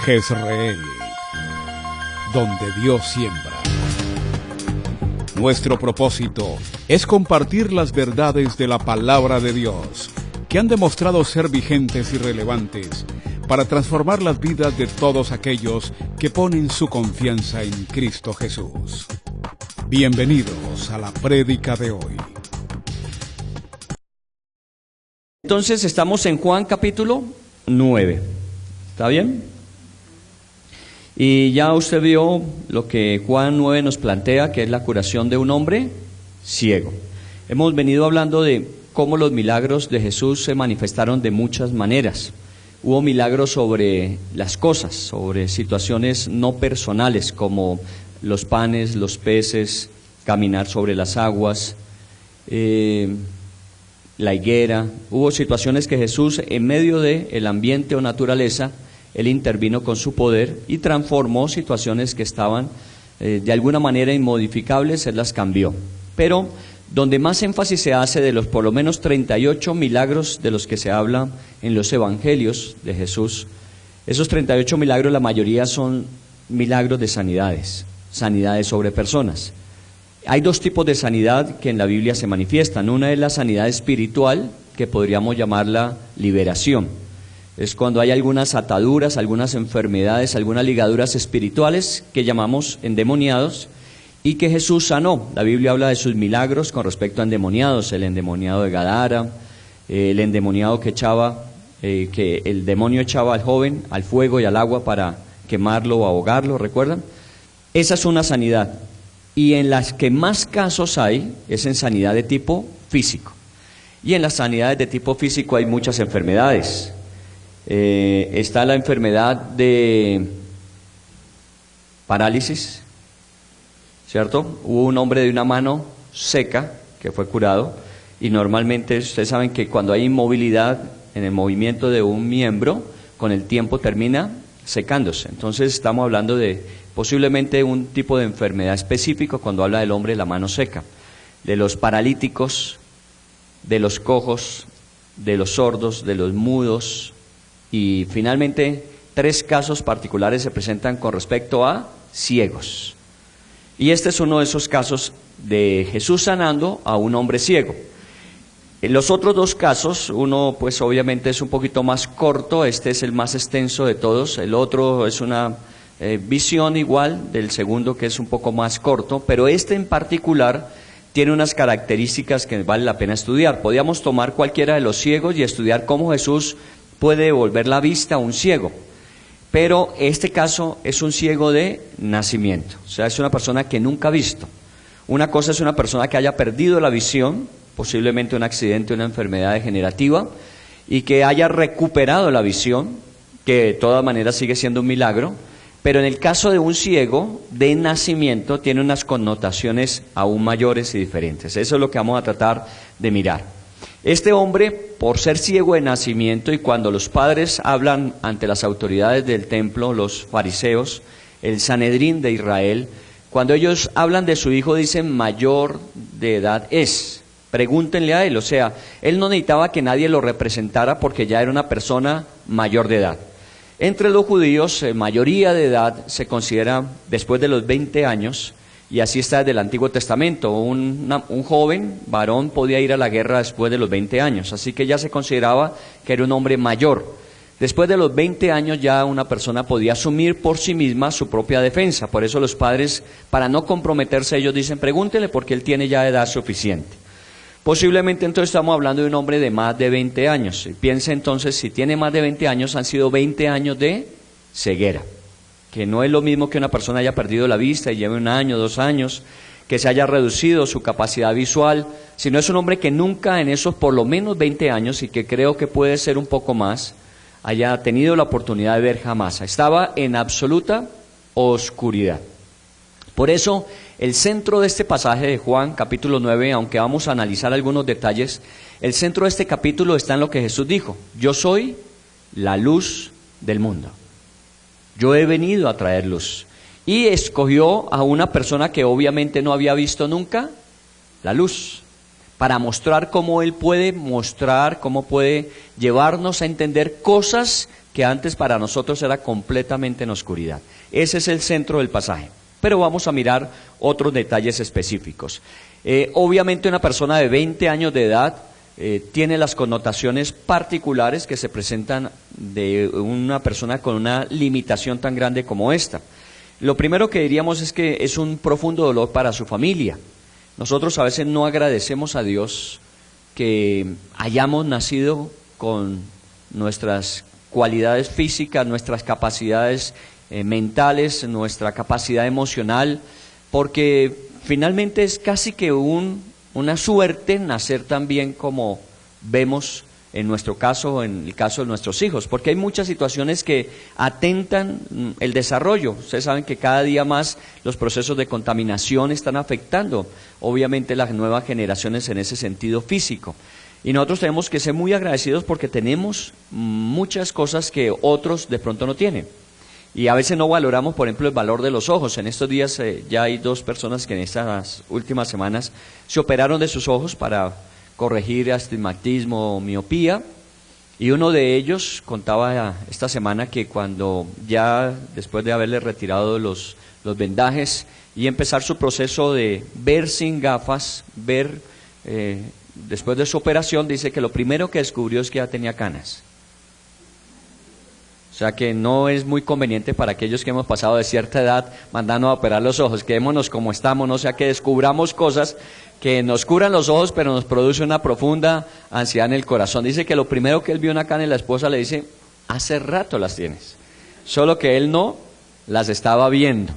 Jezreel, donde Dios siembra. Nuestro propósito es compartir las verdades de la palabra de Dios, que han demostrado ser vigentes y relevantes para transformar las vidas de todos aquellos que ponen su confianza en Cristo Jesús. Bienvenidos a la prédica de hoy. Entonces estamos en Juan capítulo 9, ¿está bien? Y ya usted vio lo que Juan 9 nos plantea, que es la curación de un hombre ciego. Hemos venido hablando de cómo los milagros de Jesús se manifestaron de muchas maneras. Hubo milagros sobre las cosas, sobre situaciones no personales, como los panes, los peces, caminar sobre las aguas, la higuera. Hubo situaciones que Jesús, en medio del ambiente o naturaleza, Él intervino con su poder y transformó situaciones que estaban de alguna manera inmodificables, Él las cambió. Pero donde más énfasis se hace de los por lo menos 38 milagros de los que se habla en los evangelios de Jesús, esos 38 milagros, la mayoría son milagros de sanidades, sanidades sobre personas. Hay dos tipos de sanidad que en la Biblia se manifiestan. Una es la sanidad espiritual, que podríamos llamarla liberación. Es cuando hay algunas ataduras, algunas enfermedades, algunas ligaduras espirituales que llamamos endemoniados y que Jesús sanó. La Biblia habla de sus milagros con respecto a endemoniados, el endemoniado de Gadara, el endemoniado que el demonio echaba al joven al fuego y al agua para quemarlo o ahogarlo, ¿recuerdan? Esa es una sanidad. Y en las que más casos hay es en sanidad de tipo físico. Y en las sanidades de tipo físico hay muchas enfermedades. Está la enfermedad de parálisis, ¿cierto? Hubo un hombre de una mano seca que fue curado, y normalmente ustedes saben que cuando hay inmovilidad en el movimiento de un miembro, con el tiempo termina secándose. Entonces estamos hablando de posiblemente un tipo de enfermedad específico cuando habla del hombre de la mano seca, de los paralíticos, de los cojos, de los sordos, de los mudos, y finalmente 3 casos particulares se presentan con respecto a ciegos. Y este es uno de esos casos de Jesús sanando a un hombre ciego. En los otros 2 casos, uno pues obviamente es un poquito más corto, este es el más extenso de todos, el otro es una visión igual del segundo, que es un poco más corto, pero este en particular tiene unas características que vale la pena estudiar. Podríamos tomar cualquiera de los ciegos y estudiar cómo Jesús puede devolver la vista a un ciego, pero este caso es un ciego de nacimiento, o sea, es una persona que nunca ha visto. Una cosa es una persona que haya perdido la visión, posiblemente un accidente, una enfermedad degenerativa, y que haya recuperado la visión, que de todas maneras sigue siendo un milagro. Pero en el caso de un ciego de nacimiento tiene unas connotaciones aún mayores y diferentes. Eso es lo que vamos a tratar de mirar. Este hombre, por ser ciego de nacimiento, y cuando los padres hablan ante las autoridades del templo, los fariseos, el Sanedrín de Israel, cuando ellos hablan de su hijo dicen mayor de edad es. Pregúntenle a él, o sea, él no necesitaba que nadie lo representara porque ya era una persona mayor de edad. Entre los judíos, mayoría de edad se considera después de los 20 años, y así está desde el Antiguo Testamento. Un joven varón podía ir a la guerra después de los 20 años, así que ya se consideraba que era un hombre mayor. Después de los 20 años ya una persona podía asumir por sí misma su propia defensa. Por eso los padres, para no comprometerse, ellos dicen, pregúntele porque él tiene ya edad suficiente. Posiblemente entonces estamos hablando de un hombre de más de 20 años. Piense entonces, si tiene más de 20 años, han sido 20 años de ceguera, que no es lo mismo que una persona haya perdido la vista y lleve 1 año, 2 años, que se haya reducido su capacidad visual, sino es un hombre que nunca en esos por lo menos 20 años, y que creo que puede ser un poco más, haya tenido la oportunidad de ver jamás. Estaba en absoluta oscuridad. Por eso, el centro de este pasaje de Juan, capítulo 9, aunque vamos a analizar algunos detalles, el centro de este capítulo está en lo que Jesús dijo: yo soy la luz del mundo. Yo he venido a traer luz. Y escogió a una persona que obviamente no había visto nunca la luz, para mostrar cómo Él puede mostrar, cómo puede llevarnos a entender cosas que antes para nosotros era completamente en oscuridad. Ese es el centro del pasaje. Pero vamos a mirar otros detalles específicos. Obviamente una persona de 20 años de edad tiene las connotaciones particulares que se presentan de una persona con una limitación tan grande como esta. Lo primero que diríamos es que es un profundo dolor para su familia. Nosotros a veces no agradecemos a Dios que hayamos nacido con nuestras cualidades físicas, nuestras capacidades mentales, nuestra capacidad emocional, porque finalmente es casi que una suerte nacer tan bien como vemos en nuestro caso, en el caso de nuestros hijos, porque hay muchas situaciones que atentan el desarrollo. Ustedes saben que cada día más los procesos de contaminación están afectando, obviamente, las nuevas generaciones en ese sentido físico. Y nosotros tenemos que ser muy agradecidos porque tenemos muchas cosas que otros de pronto no tienen. Y a veces no valoramos, por ejemplo, el valor de los ojos. En estos días ya hay 2 personas que en estas últimas semanas se operaron de sus ojos para corregir astigmatismo o miopía, y uno de ellos contaba esta semana que cuando ya después de haberle retirado los vendajes y empezar su proceso de ver sin gafas, ver después de su operación, dice que lo primero que descubrió es que ya tenía canas. O sea que no es muy conveniente para aquellos que hemos pasado de cierta edad mandarnos a operar los ojos. Quedémonos como estamos, no sea que descubramos cosas que nos curan los ojos, pero nos produce una profunda ansiedad en el corazón. Dice que lo primero que él vio una cana y la esposa le dice, hace rato las tienes, solo que él no las estaba viendo.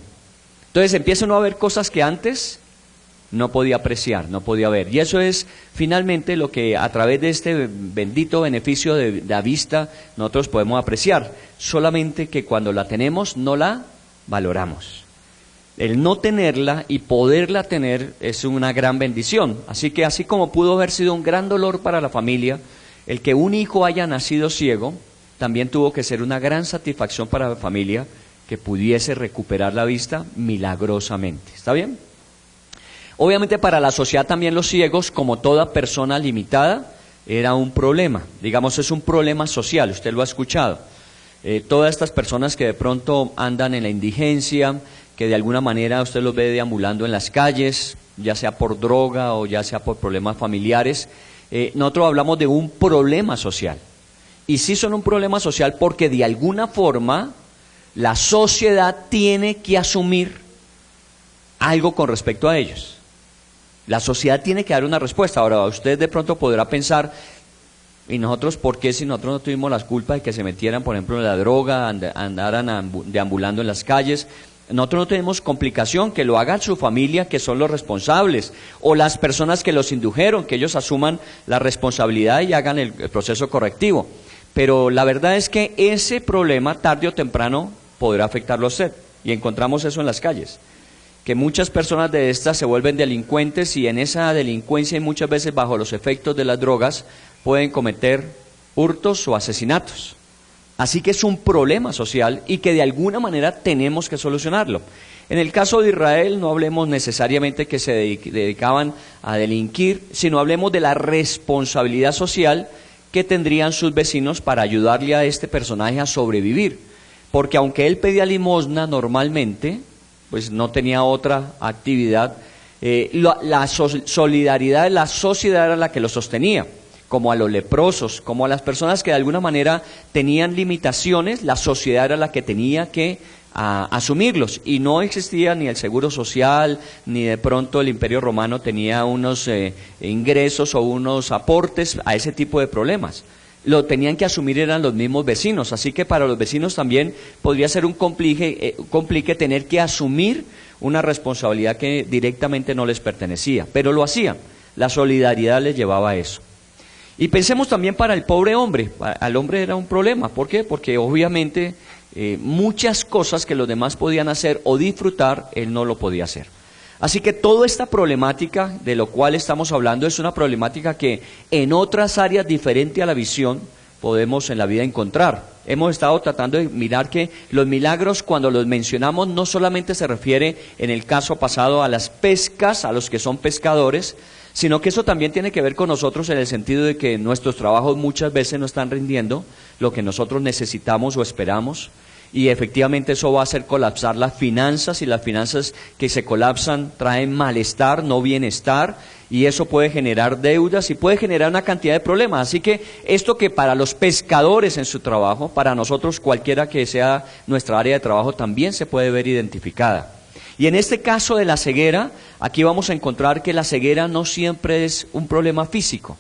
Entonces empieza uno a ver cosas que antes no podía apreciar, no podía ver. Y eso es finalmente lo que a través de este bendito beneficio de la vista nosotros podemos apreciar. Solamente que cuando la tenemos no la valoramos. El no tenerla y poderla tener es una gran bendición. Así que así como pudo haber sido un gran dolor para la familia, el que un hijo haya nacido ciego, también tuvo que ser una gran satisfacción para la familia que pudiese recuperar la vista milagrosamente. ¿Está bien? Obviamente para la sociedad también los ciegos, como toda persona limitada, era un problema. Digamos, es un problema social, usted lo ha escuchado. Todas estas personas que de pronto andan en la indigencia, que de alguna manera usted los ve deambulando en las calles, ya sea por droga o ya sea por problemas familiares, nosotros hablamos de un problema social. Y sí son un problema social porque de alguna forma la sociedad tiene que asumir algo con respecto a ellos. La sociedad tiene que dar una respuesta. Ahora, usted de pronto podrá pensar, ¿y nosotros por qué si nosotros no tuvimos las culpas de que se metieran, por ejemplo, en la droga, andaran deambulando en las calles? Nosotros no tenemos complicación, que lo haga su familia, que son los responsables, o las personas que los indujeron, que ellos asuman la responsabilidad y hagan el proceso correctivo. Pero la verdad es que ese problema, tarde o temprano, podrá afectarlo a usted, y encontramos eso en las calles. Que muchas personas de estas se vuelven delincuentes y en esa delincuencia y muchas veces bajo los efectos de las drogas pueden cometer hurtos o asesinatos. Así que es un problema social y que de alguna manera tenemos que solucionarlo. En el caso de Israel no hablemos necesariamente que se dedicaban a delinquir, sino hablemos de la responsabilidad social que tendrían sus vecinos para ayudarle a este personaje a sobrevivir. Porque aunque él pedía limosna normalmente, pues no tenía otra actividad, la solidaridad de la sociedad era la que lo sostenía, como a los leprosos, como a las personas que de alguna manera tenían limitaciones, la sociedad era la que tenía que asumirlos, y no existía ni el seguro social, ni de pronto el Imperio Romano tenía unos ingresos o unos aportes a ese tipo de problemas. Lo tenían que asumir eran los mismos vecinos, así que para los vecinos también podría ser un complique tener que asumir una responsabilidad que directamente no les pertenecía, pero lo hacían, la solidaridad les llevaba a eso. Y pensemos también para el pobre hombre, al hombre era un problema, ¿por qué? Porque obviamente muchas cosas que los demás podían hacer o disfrutar, él no lo podía hacer. Así que toda esta problemática de lo cual estamos hablando es una problemática que en otras áreas diferentes a la visión podemos en la vida encontrar. Hemos estado tratando de mirar que los milagros, cuando los mencionamos, no solamente se refiere en el caso pasado a las pescas, a los que son pescadores, sino que eso también tiene que ver con nosotros en el sentido de que nuestros trabajos muchas veces no están rindiendo lo que nosotros necesitamos o esperamos, y efectivamente eso va a hacer colapsar las finanzas, y las finanzas que se colapsan traen malestar, no bienestar, y eso puede generar deudas y puede generar una cantidad de problemas. Así que esto que para los pescadores en su trabajo, para nosotros cualquiera que sea nuestra área de trabajo también se puede ver identificada. Y en este caso de la ceguera, aquí vamos a encontrar que la ceguera no siempre es un problema físico.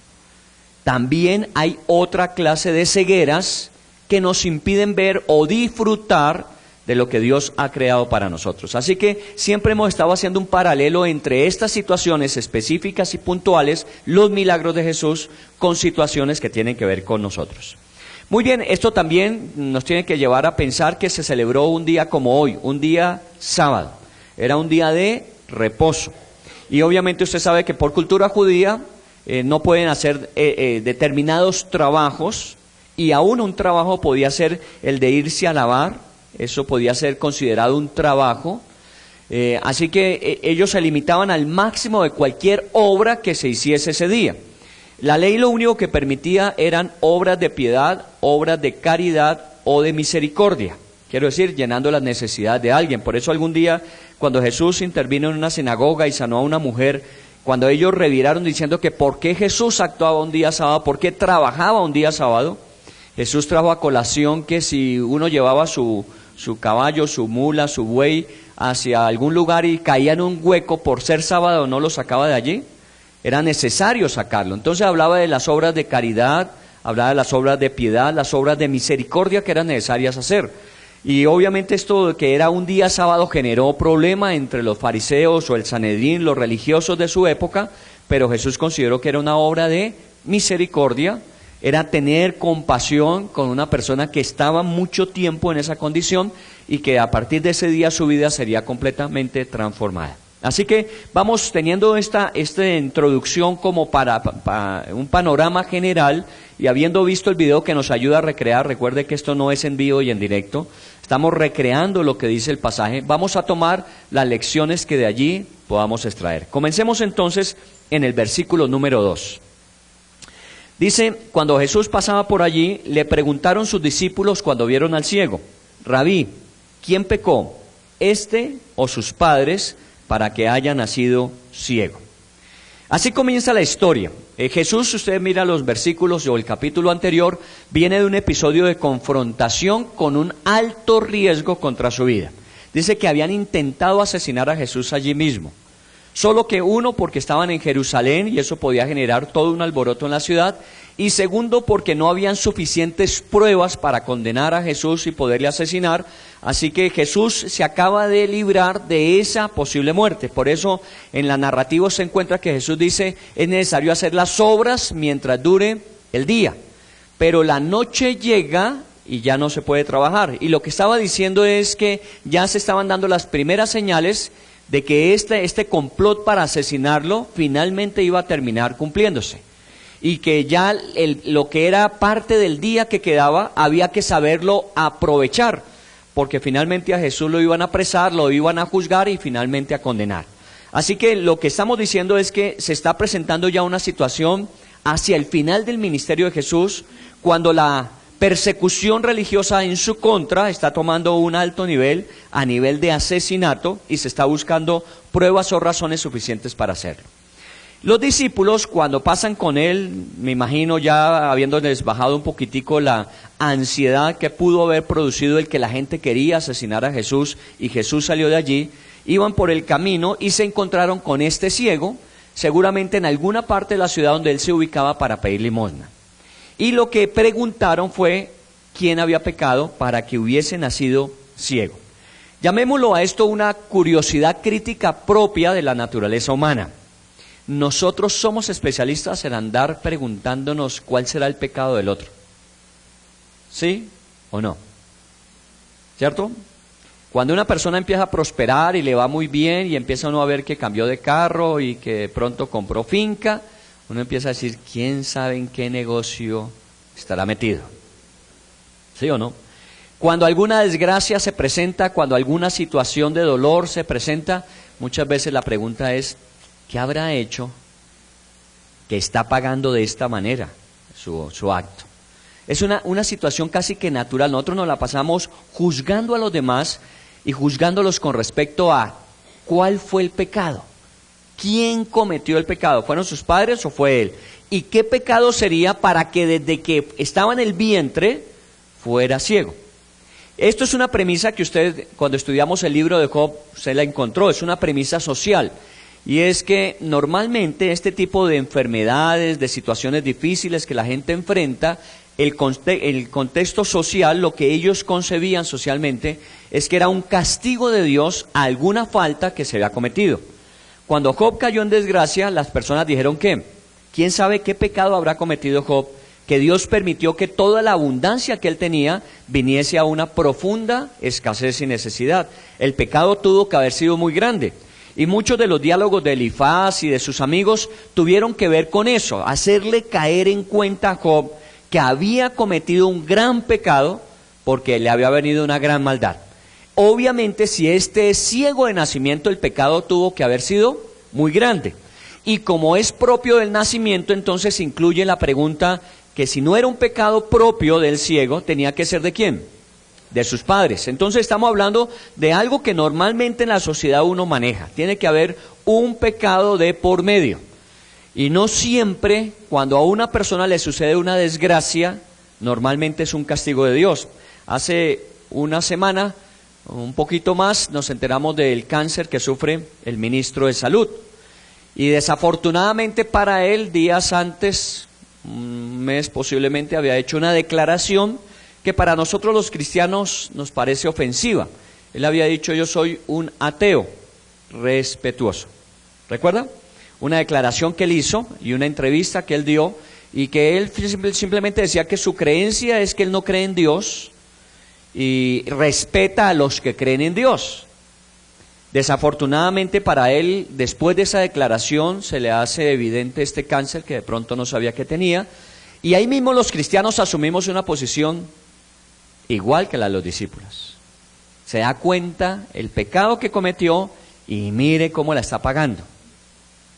También hay otra clase de cegueras que nos impiden ver o disfrutar de lo que Dios ha creado para nosotros. Así que siempre hemos estado haciendo un paralelo entre estas situaciones específicas y puntuales, los milagros de Jesús, con situaciones que tienen que ver con nosotros. Muy bien, esto también nos tiene que llevar a pensar que se celebró un día como hoy, un día sábado. Era un día de reposo. Y obviamente usted sabe que por cultura judía no pueden hacer determinados trabajos, y aún un trabajo podía ser el de irse a lavar. Eso podía ser considerado un trabajo, así que ellos se limitaban al máximo de cualquier obra que se hiciese ese día. La ley lo único que permitía eran obras de piedad, obras de caridad o de misericordia, quiero decir, llenando las necesidades de alguien. Por eso algún día, cuando Jesús intervino en una sinagoga y sanó a una mujer, cuando ellos reviraron diciendo que por qué Jesús actuaba un día sábado, por qué trabajaba un día sábado, Jesús trajo a colación que si uno llevaba su caballo, su mula, su buey hacia algún lugar y caía en un hueco por ser sábado, no lo sacaba de allí, era necesario sacarlo. Entonces hablaba de las obras de caridad, hablaba de las obras de piedad, las obras de misericordia que eran necesarias hacer. Y obviamente esto de que era un día sábado generó problema entre los fariseos o el Sanedrín, los religiosos de su época, pero Jesús consideró que era una obra de misericordia, era tener compasión con una persona que estaba mucho tiempo en esa condición y que a partir de ese día su vida sería completamente transformada. Así que vamos teniendo esta introducción como para un panorama general, y habiendo visto el video que nos ayuda a recrear, recuerde que esto no es en vivo y en directo, estamos recreando lo que dice el pasaje, vamos a tomar las lecciones que de allí podamos extraer. Comencemos entonces en el versículo número 2. Dice, cuando Jesús pasaba por allí, le preguntaron sus discípulos cuando vieron al ciego: Rabí, ¿quién pecó, este o sus padres, para que haya nacido ciego? Así comienza la historia. Jesús, si usted mira los versículos o el capítulo anterior, viene de un episodio de confrontación con un alto riesgo contra su vida. Dice que habían intentado asesinar a Jesús allí mismo. Solo que uno, porque estaban en Jerusalén y eso podía generar todo un alboroto en la ciudad, y segundo, porque no habían suficientes pruebas para condenar a Jesús y poderle asesinar, así que Jesús se acaba de librar de esa posible muerte. Por eso en la narrativa se encuentra que Jesús dice, es necesario hacer las obras mientras dure el día, pero la noche llega y ya no se puede trabajar. Y lo que estaba diciendo es que ya se estaban dando las primeras señales de que este complot para asesinarlo finalmente iba a terminar cumpliéndose, y que ya lo que era parte del día que quedaba había que saberlo aprovechar, porque finalmente a Jesús lo iban a apresar, lo iban a juzgar y finalmente a condenar. Así que lo que estamos diciendo es que se está presentando ya una situación hacia el final del ministerio de Jesús, cuando la persecución religiosa en su contra está tomando un alto nivel, a nivel de asesinato, y se está buscando pruebas o razones suficientes para hacerlo. Los discípulos, cuando pasan con él, me imagino ya habiéndoles bajado un poquitico la ansiedad que pudo haber producido el que la gente quería asesinar a Jesús y Jesús salió de allí, iban por el camino y se encontraron con este ciego, seguramente en alguna parte de la ciudad donde él se ubicaba para pedir limosna. Y lo que preguntaron fue quién había pecado para que hubiese nacido ciego. Llamémoslo a esto una curiosidad crítica propia de la naturaleza humana. Nosotros somos especialistas en andar preguntándonos cuál será el pecado del otro. ¿Sí o no? ¿Cierto? Cuando una persona empieza a prosperar y le va muy bien y empieza uno a ver que cambió de carro y que pronto compró finca, uno empieza a decir, ¿quién sabe en qué negocio estará metido? ¿Sí o no? Cuando alguna desgracia se presenta, cuando alguna situación de dolor se presenta, muchas veces la pregunta es, ¿qué habrá hecho que está pagando de esta manera su acto. Es una situación casi que natural. Nosotros nos la pasamos juzgando a los demás y juzgándolos con respecto a cuál fue el pecado. ¿Quién cometió el pecado? ¿Fueron sus padres o fue él? ¿Y qué pecado sería para que desde que estaba en el vientre fuera ciego? Esto es una premisa que usted, cuando estudiamos el libro de Job, se la encontró. Es una premisa social. Y es que normalmente este tipo de enfermedades, de situaciones difíciles que la gente enfrenta, el contexto social, lo que ellos concebían socialmente, es que era un castigo de Dios a alguna falta que se había cometido. Cuando Job cayó en desgracia, las personas dijeron que, ¿quién sabe qué pecado habrá cometido Job? Que Dios permitió que toda la abundancia que él tenía viniese a una profunda escasez y necesidad. El pecado tuvo que haber sido muy grande. Y muchos de los diálogos de Elifaz y de sus amigos tuvieron que ver con eso, hacerle caer en cuenta a Job que había cometido un gran pecado porque le había venido una gran maldad. Obviamente, si este es ciego de nacimiento, el pecado tuvo que haber sido muy grande. Y como es propio del nacimiento, entonces incluye la pregunta que si no era un pecado propio del ciego, tenía que ser ¿de quién? De sus padres. Entonces estamos hablando de algo que normalmente en la sociedad uno maneja. Tiene que haber un pecado de por medio. Y no siempre, cuando a una persona le sucede una desgracia, normalmente es un castigo de Dios. Hace una semana, un poquito más, nos enteramos del cáncer que sufre el ministro de Salud. Y desafortunadamente para él, días antes, un mes posiblemente, había hecho una declaración que para nosotros los cristianos nos parece ofensiva. Él había dicho: yo soy un ateo respetuoso. ¿Recuerda? Una declaración que él hizo y una entrevista que él dio, y que él simplemente decía que su creencia es que él no cree en Dios y respeta a los que creen en Dios. Desafortunadamente para él, después de esa declaración, se le hace evidente este cáncer que de pronto no sabía que tenía, y ahí mismo los cristianos asumimos una posición igual que la de los discípulos. Se da cuenta el pecado que cometió y mire cómo la está pagando.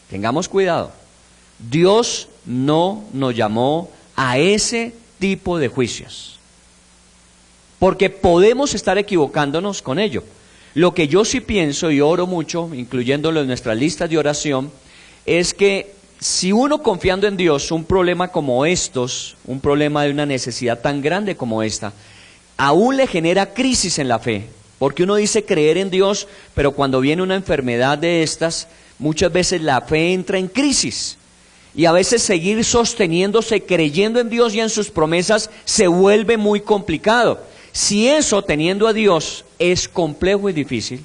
Tengamos cuidado. Dios no nos llamó a ese tipo de juicios, porque podemos estar equivocándonos con ello. Lo que yo sí pienso y oro mucho, incluyéndolo en nuestras listas de oración, es que si uno confiando en Dios, un problema como estos, un problema de una necesidad tan grande como esta, aún le genera crisis en la fe, porque uno dice creer en Dios, pero cuando viene una enfermedad de estas, muchas veces la fe entra en crisis, y a veces seguir sosteniéndose, creyendo en Dios y en sus promesas, se vuelve muy complicado. Si eso, teniendo a Dios, es complejo y difícil,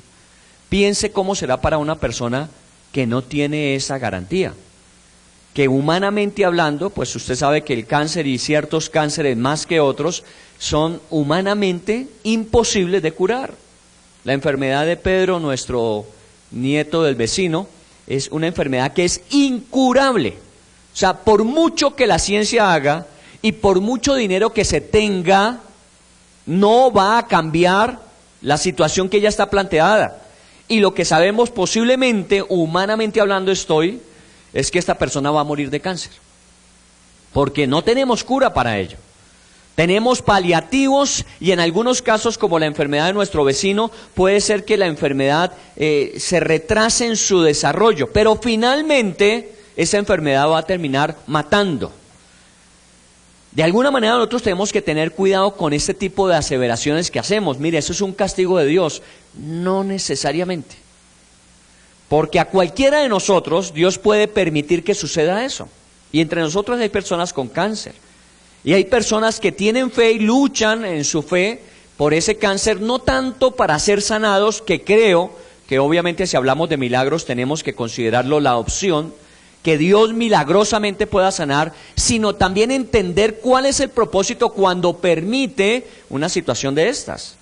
piense cómo será para una persona que no tiene esa garantía. Que humanamente hablando, pues usted sabe que el cáncer y ciertos cánceres más que otros son humanamente imposibles de curar. La enfermedad de Pedro, nuestro nieto del vecino, es una enfermedad que es incurable. O sea, por mucho que la ciencia haga y por mucho dinero que se tenga, no va a cambiar la situación que ya está planteada. Y lo que sabemos posiblemente, humanamente hablando es que esta persona va a morir de cáncer. Porque no tenemos cura para ello. Tenemos paliativos y en algunos casos, como la enfermedad de nuestro vecino, puede ser que la enfermedad se retrase en su desarrollo. Pero finalmente esa enfermedad va a terminar matando. De alguna manera nosotros tenemos que tener cuidado con este tipo de aseveraciones que hacemos. Mire, eso es un castigo de Dios. No necesariamente. Porque a cualquiera de nosotros Dios puede permitir que suceda eso. Y entre nosotros hay personas con cáncer. Y hay personas que tienen fe y luchan en su fe por ese cáncer, no tanto para ser sanados, que creo que obviamente si hablamos de milagros tenemos que considerarlo la opción, que Dios milagrosamente pueda sanar, sino también entender cuál es el propósito cuando permite una situación de estas.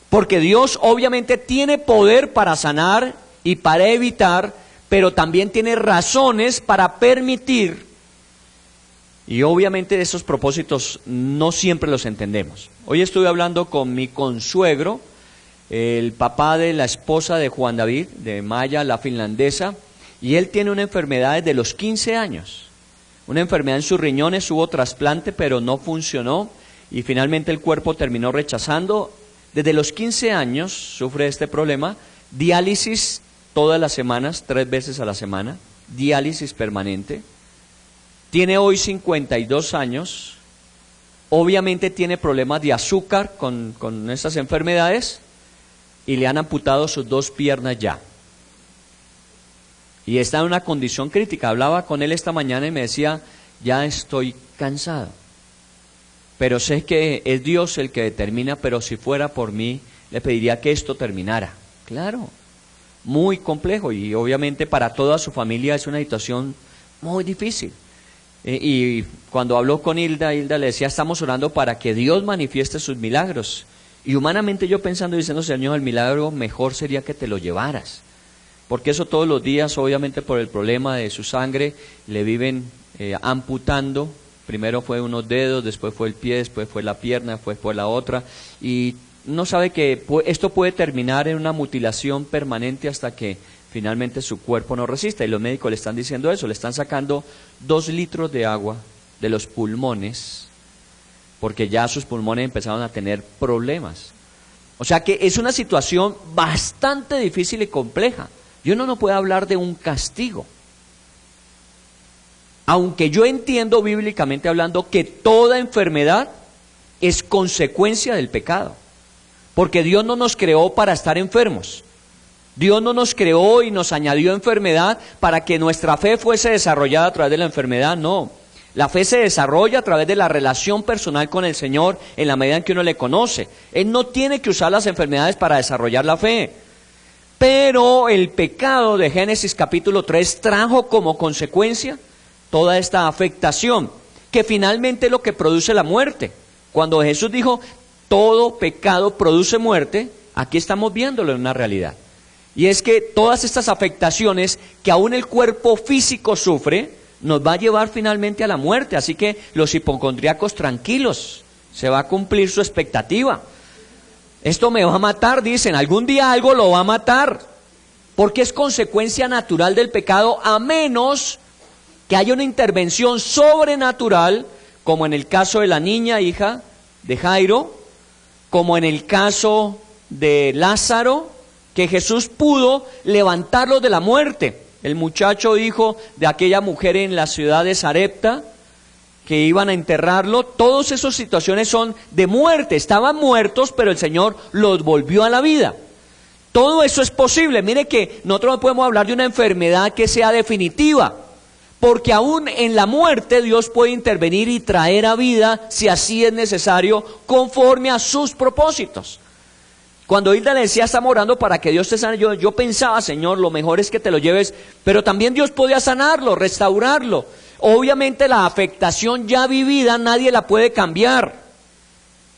Porque Dios obviamente tiene poder para sanar y para evitar, pero también tiene razones para permitir. Y obviamente esos propósitos no siempre los entendemos. Hoy estuve hablando con mi consuegro, el papá de la esposa de Juan David, de Maya, la finlandesa, y él tiene una enfermedad desde los 15 años. una enfermedad en sus riñones, hubo trasplante, pero no funcionó y finalmente el cuerpo terminó rechazando. Desde los 15 años sufre este problema, diálisis todas las semanas, 3 veces a la semana, diálisis permanente. Tiene hoy 52 años, obviamente tiene problemas de azúcar con estas enfermedades y le han amputado sus 2 piernas ya. Y está en una condición crítica. Hablaba con él esta mañana y me decía, ya estoy cansado, pero sé que es Dios el que determina, pero si fuera por mí, le pediría que esto terminara. Claro, muy complejo y obviamente para toda su familia es una situación muy difícil. Y cuando habló con Hilda le decía, estamos orando para que Dios manifieste sus milagros. Y humanamente yo pensando, diciendo, Señor, el milagro mejor sería que te lo llevaras. Porque eso todos los días, obviamente por el problema de su sangre, le viven amputando. Primero fue unos dedos, después fue el pie, después fue la pierna, después fue la otra. Y no sabe que esto puede terminar en una mutilación permanente hasta que finalmente su cuerpo no resista. Y los médicos le están diciendo eso, le están sacando 2 litros de agua de los pulmones, porque ya sus pulmones empezaron a tener problemas. O sea que es una situación bastante difícil y compleja. Y uno no puede hablar de un castigo. Aunque yo entiendo bíblicamente hablando que toda enfermedad es consecuencia del pecado. Porque Dios no nos creó para estar enfermos. Dios no nos creó y nos añadió enfermedad para que nuestra fe fuese desarrollada a través de la enfermedad, no. La fe se desarrolla a través de la relación personal con el Señor en la medida en que uno le conoce. Él no tiene que usar las enfermedades para desarrollar la fe. Pero el pecado de Génesis capítulo 3 trajo como consecuencia toda esta afectación, que finalmente es lo que produce la muerte. Cuando Jesús dijo, todo pecado produce muerte, aquí estamos viéndolo en una realidad. Y es que todas estas afectaciones que aún el cuerpo físico sufre, nos va a llevar finalmente a la muerte. Así que los hipocondríacos tranquilos, se va a cumplir su expectativa. Esto me va a matar, dicen, algún día algo lo va a matar, porque es consecuencia natural del pecado, a menos que haya una intervención sobrenatural, como en el caso de la niña hija de Jairo, como en el caso de Lázaro, que Jesús pudo levantarlo de la muerte. El muchacho hijo de aquella mujer en la ciudad de Sarepta, que iban a enterrarlo, todas esas situaciones son de muerte, estaban muertos, pero el Señor los volvió a la vida. Todo eso es posible. Mire que nosotros no podemos hablar de una enfermedad que sea definitiva, porque aún en la muerte Dios puede intervenir y traer a vida, si así es necesario, conforme a sus propósitos. Cuando Hilda le decía, estamos orando para que Dios te sane, yo pensaba, Señor, lo mejor es que te lo lleves, pero también Dios podía sanarlo, restaurarlo. Obviamente la afectación ya vivida nadie la puede cambiar,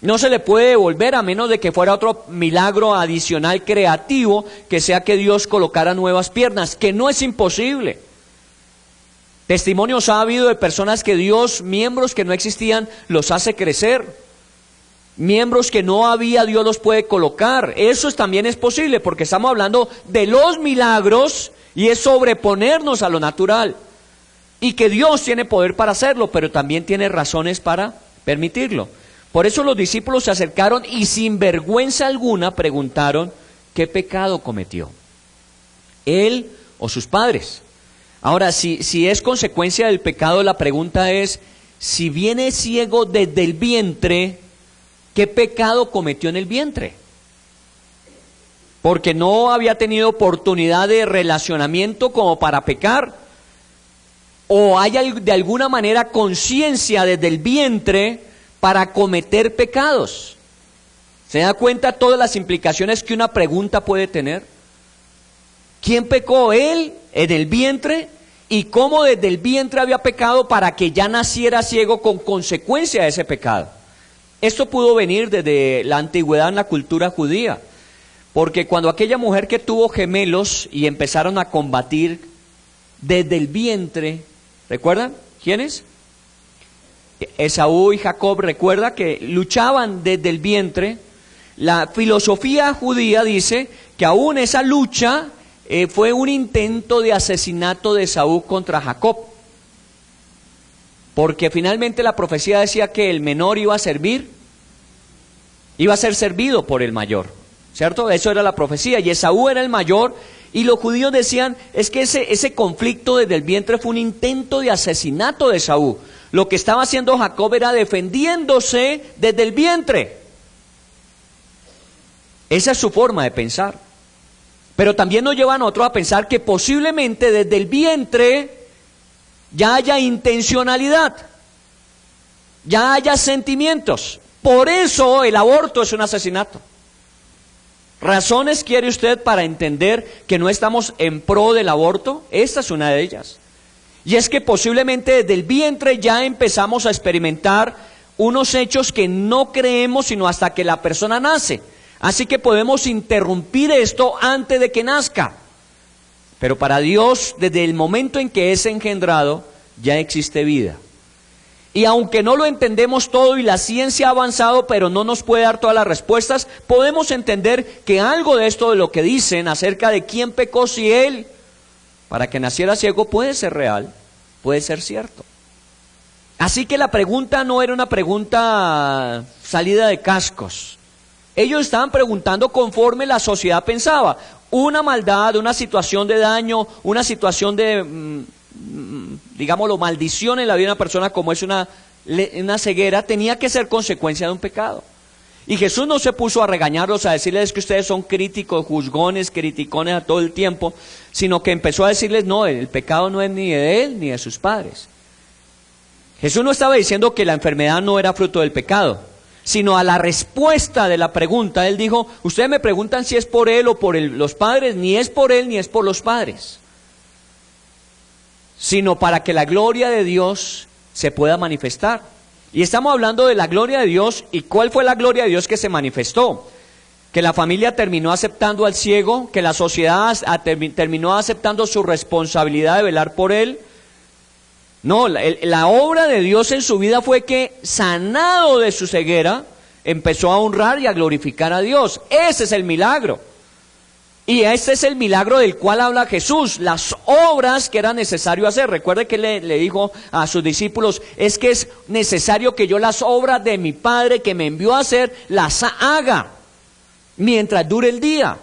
no se le puede devolver a menos de que fuera otro milagro adicional creativo, que sea que Dios colocara nuevas piernas, que no es imposible. Testimonios ha habido de personas que Dios, miembros que no existían, los hace crecer. Miembros que no había, Dios los puede colocar. Eso también es posible, porque estamos hablando de los milagros y es sobreponernos a lo natural. Y que Dios tiene poder para hacerlo, pero también tiene razones para permitirlo. Por eso los discípulos se acercaron y sin vergüenza alguna preguntaron, ¿qué pecado cometió? ¿Él o sus padres? Ahora, si es consecuencia del pecado, la pregunta es, si viene ciego desde el vientre, ¿qué pecado cometió en el vientre? Porque no había tenido oportunidad de relacionamiento como para pecar. ¿O hay de alguna manera conciencia desde el vientre para cometer pecados? ¿Se da cuenta todas las implicaciones que una pregunta puede tener? ¿Quién pecó? Él en el vientre, y cómo desde el vientre había pecado para que ya naciera ciego con consecuencia de ese pecado. Esto pudo venir desde la antigüedad en la cultura judía, porque cuando aquella mujer que tuvo gemelos y empezaron a combatir desde el vientre, ¿recuerdan? ¿Quiénes? Esaú y Jacob, recuerda que luchaban desde el vientre. La filosofía judía dice que aún esa lucha fue un intento de asesinato de Esaú contra Jacob. porque finalmente la profecía decía que el menor iba a servir, iba a ser servido por el mayor, ¿cierto? Eso era la profecía, y Esaú era el mayor, y los judíos decían, es que ese conflicto desde el vientre fue un intento de asesinato de Esaú. Lo que estaba haciendo Jacob era defendiéndose desde el vientre. Esa es su forma de pensar. Pero también nos llevan a otros a pensar que posiblemente desde el vientre ya haya intencionalidad, ya haya sentimientos. Por eso el aborto es un asesinato. ¿Razones quiere usted para entender que no estamos en pro del aborto? Esta es una de ellas. Y es que posiblemente desde el vientre ya empezamos a experimentar unos hechos que no creemos sino hasta que la persona nace. Así que podemos interrumpir esto antes de que nazca. Pero para Dios, desde el momento en que es engendrado, ya existe vida. Y aunque no lo entendemos todo y la ciencia ha avanzado, pero no nos puede dar todas las respuestas, podemos entender que algo de esto de lo que dicen acerca de quién pecó, si él, para que naciera ciego, puede ser real, puede ser cierto. Así que la pregunta no era una pregunta salida de cascos. Ellos estaban preguntando conforme la sociedad pensaba. Una maldad, una situación de daño, una situación de, digámoslo, maldición en la vida de una persona como es una ceguera, tenía que ser consecuencia de un pecado. Y Jesús no se puso a regañarlos, a decirles que ustedes son críticos, juzgones, criticones a todo el tiempo, sino que empezó a decirles, no, el pecado no es ni de él ni de sus padres. Jesús no estaba diciendo que la enfermedad no era fruto del pecado, sino a la respuesta de la pregunta, él dijo, ustedes me preguntan si es por él o por los padres, ni es por él ni es por los padres, sino para que la gloria de Dios se pueda manifestar. Y estamos hablando de la gloria de Dios, ¿y cuál fue la gloria de Dios que se manifestó? Que la familia terminó aceptando al ciego, que la sociedad terminó aceptando su responsabilidad de velar por él. No, la obra de Dios en su vida fue que, sanado de su ceguera, empezó a honrar y a glorificar a Dios. Ese es el milagro. Y este es el milagro del cual habla Jesús, las obras que era necesario hacer. Recuerde que le dijo a sus discípulos, es que es necesario que yo las obras de mi Padre que me envió a hacer, las haga mientras dure el día.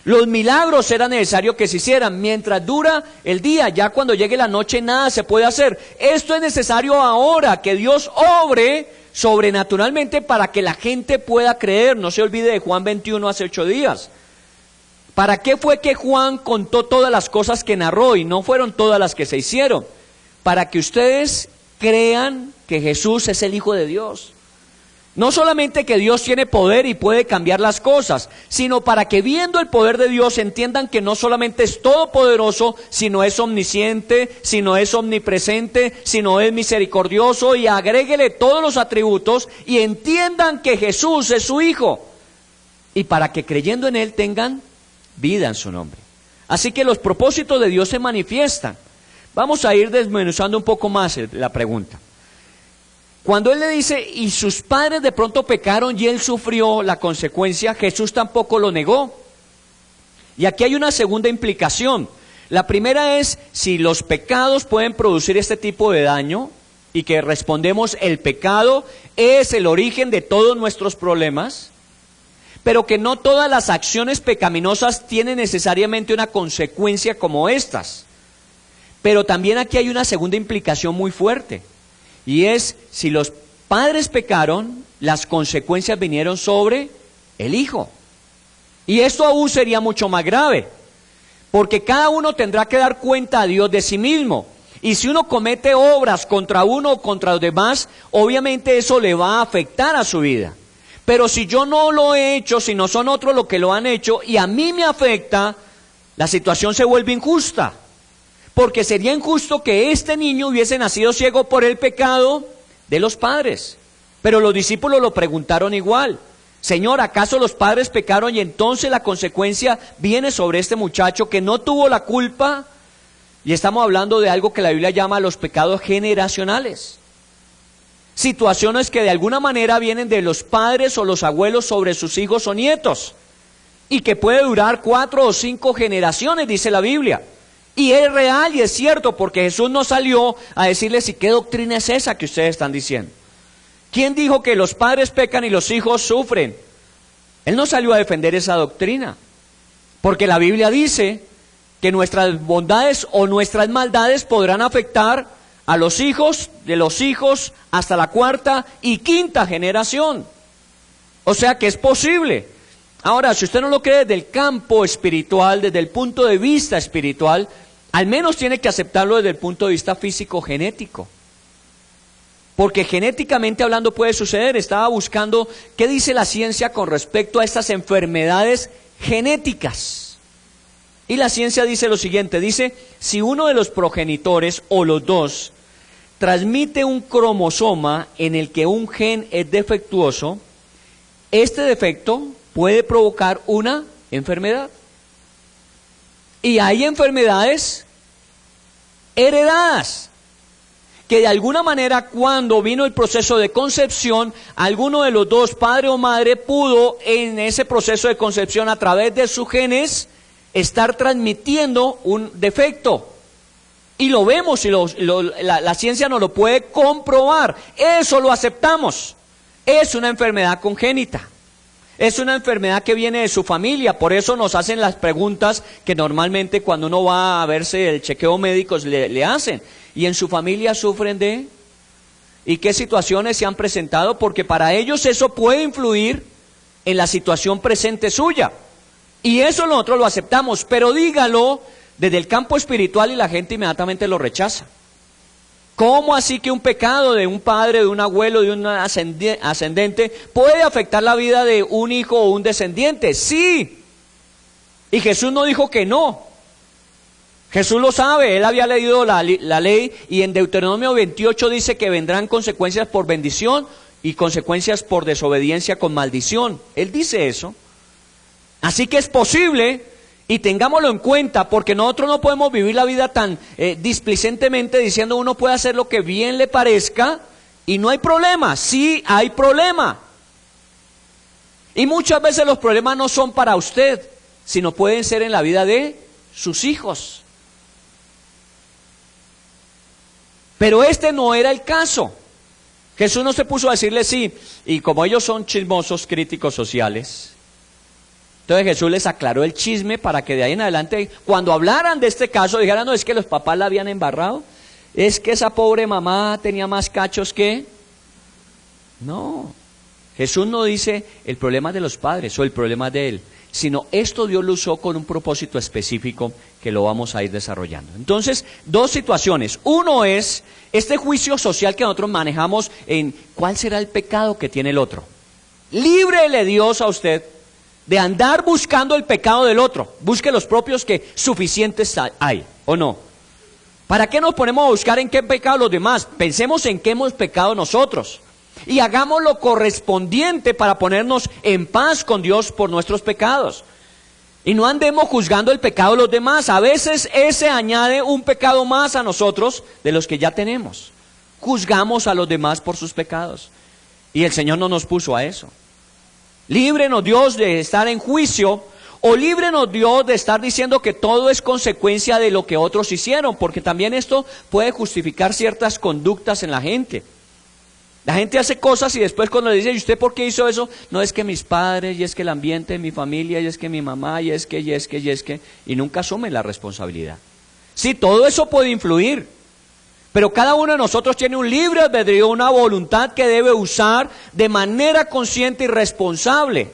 Los milagros era necesario que se hicieran mientras dura el día. Ya cuando llegue la noche nada se puede hacer. Esto es necesario ahora, que Dios obre sobrenaturalmente para que la gente pueda creer. No se olvide de Juan 21 hace 8 días. ¿Para qué fue que Juan contó todas las cosas que narró y no fueron todas las que se hicieron? Para que ustedes crean que Jesús es el Hijo de Dios. No solamente que Dios tiene poder y puede cambiar las cosas, sino para que viendo el poder de Dios entiendan que no solamente es todopoderoso, sino es omnisciente, sino es omnipresente, sino es misericordioso, y agréguele todos los atributos y entiendan que Jesús es su Hijo. Y para que creyendo en Él tengan vida en su nombre. Así que los propósitos de Dios se manifiestan. Vamos a ir desmenuzando un poco más la pregunta. Cuando él le dice, y sus padres de pronto pecaron y él sufrió la consecuencia, Jesús tampoco lo negó. Y aquí hay una segunda implicación. La primera es, si los pecados pueden producir este tipo de daño, y que respondemos, el pecado es el origen de todos nuestros problemas, pero que no todas las acciones pecaminosas tienen necesariamente una consecuencia como estas. Pero también aquí hay una segunda implicación muy fuerte. Y es, si los padres pecaron, las consecuencias vinieron sobre el hijo. Y esto aún sería mucho más grave, porque cada uno tendrá que dar cuenta a Dios de sí mismo. Y si uno comete obras contra uno o contra los demás, obviamente eso le va a afectar a su vida. Pero si yo no lo he hecho, si no son otros los que lo han hecho, y a mí me afecta, la situación se vuelve injusta. Porque sería injusto que este niño hubiese nacido ciego por el pecado de los padres. Pero los discípulos lo preguntaron igual. Señor, ¿acaso los padres pecaron y entonces la consecuencia viene sobre este muchacho que no tuvo la culpa? Y estamos hablando de algo que la Biblia llama los pecados generacionales. Situaciones que de alguna manera vienen de los padres o los abuelos sobre sus hijos o nietos. Y que puede durar 4 o 5 generaciones, dice la Biblia. Y es real y es cierto, porque Jesús no salió a decirles, ¿y qué doctrina es esa que ustedes están diciendo? ¿Quién dijo que los padres pecan y los hijos sufren? Él no salió a defender esa doctrina, porque la Biblia dice que nuestras bondades o nuestras maldades podrán afectar a los hijos de los hijos hasta la cuarta y quinta generación. O sea que es posible. Ahora, si usted no lo cree desde el campo espiritual, desde el punto de vista espiritual, al menos tiene que aceptarlo desde el punto de vista físico-genético. Porque genéticamente hablando puede suceder. Estaba buscando qué dice la ciencia con respecto a estas enfermedades genéticas. Y la ciencia dice lo siguiente, dice, si uno de los progenitores o los dos transmite un cromosoma en el que un gen es defectuoso, este defecto puede provocar una enfermedad. Y hay enfermedades heredadas, que de alguna manera cuando vino el proceso de concepción, alguno de los dos, padre o madre, pudo en ese proceso de concepción a través de sus genes estar transmitiendo un defecto. Y lo vemos y la ciencia nos lo puede comprobar. Eso lo aceptamos. Es una enfermedad congénita. Es una enfermedad que viene de su familia. Por eso nos hacen las preguntas que normalmente cuando uno va a verse el chequeo médico le hacen. ¿Y en su familia sufren de? ¿Y qué situaciones se han presentado? Porque para ellos eso puede influir en la situación presente suya. Y eso nosotros lo aceptamos, pero dígalo desde el campo espiritual y la gente inmediatamente lo rechaza. ¿Cómo así que un pecado de un padre, de un abuelo, de un ascendente puede afectar la vida de un hijo o un descendiente? Sí. Y Jesús no dijo que no. Jesús lo sabe, él había leído la ley y en Deuteronomio 28 dice que vendrán consecuencias por bendición y consecuencias por desobediencia con maldición. Él dice eso. Así que es posible, y tengámoslo en cuenta, porque nosotros no podemos vivir la vida tan displicentemente diciendo uno puede hacer lo que bien le parezca y no hay problema. Sí hay problema. Y muchas veces los problemas no son para usted, sino pueden ser en la vida de sus hijos. Pero este no era el caso. Jesús no se puso a decirle sí, y como ellos son chismosos, críticos sociales, entonces Jesús les aclaró el chisme para que de ahí en adelante, cuando hablaran de este caso, dijeran, no, es que los papás la habían embarrado, es que esa pobre mamá tenía más cachos que... No, Jesús no dice el problema de los padres o el problema de él, sino esto Dios lo usó con un propósito específico que lo vamos a ir desarrollando. Entonces, dos situaciones. Uno es este juicio social que nosotros manejamos en cuál será el pecado que tiene el otro. Líbrele Dios a usted de andar buscando el pecado del otro. Busque los propios que suficientes hay, ¿o no? ¿Para qué nos ponemos a buscar en qué pecado los demás? Pensemos en qué hemos pecado nosotros. Y hagamos lo correspondiente para ponernos en paz con Dios por nuestros pecados. Y no andemos juzgando el pecado de los demás. A veces ese añade un pecado más a nosotros de los que ya tenemos. Juzgamos a los demás por sus pecados. Y el Señor no nos puso a eso. Líbrenos Dios de estar en juicio, o líbrenos Dios de estar diciendo que todo es consecuencia de lo que otros hicieron, porque también esto puede justificar ciertas conductas en la gente. La gente hace cosas y después cuando le dicen, ¿y usted por qué hizo eso? No, es que mis padres, y es que el ambiente de mi familia, y es que mi mamá, y es que, y nunca asumen la responsabilidad. Sí, todo eso puede influir, pero cada uno de nosotros tiene un libre albedrío, una voluntad que debe usar de manera consciente y responsable,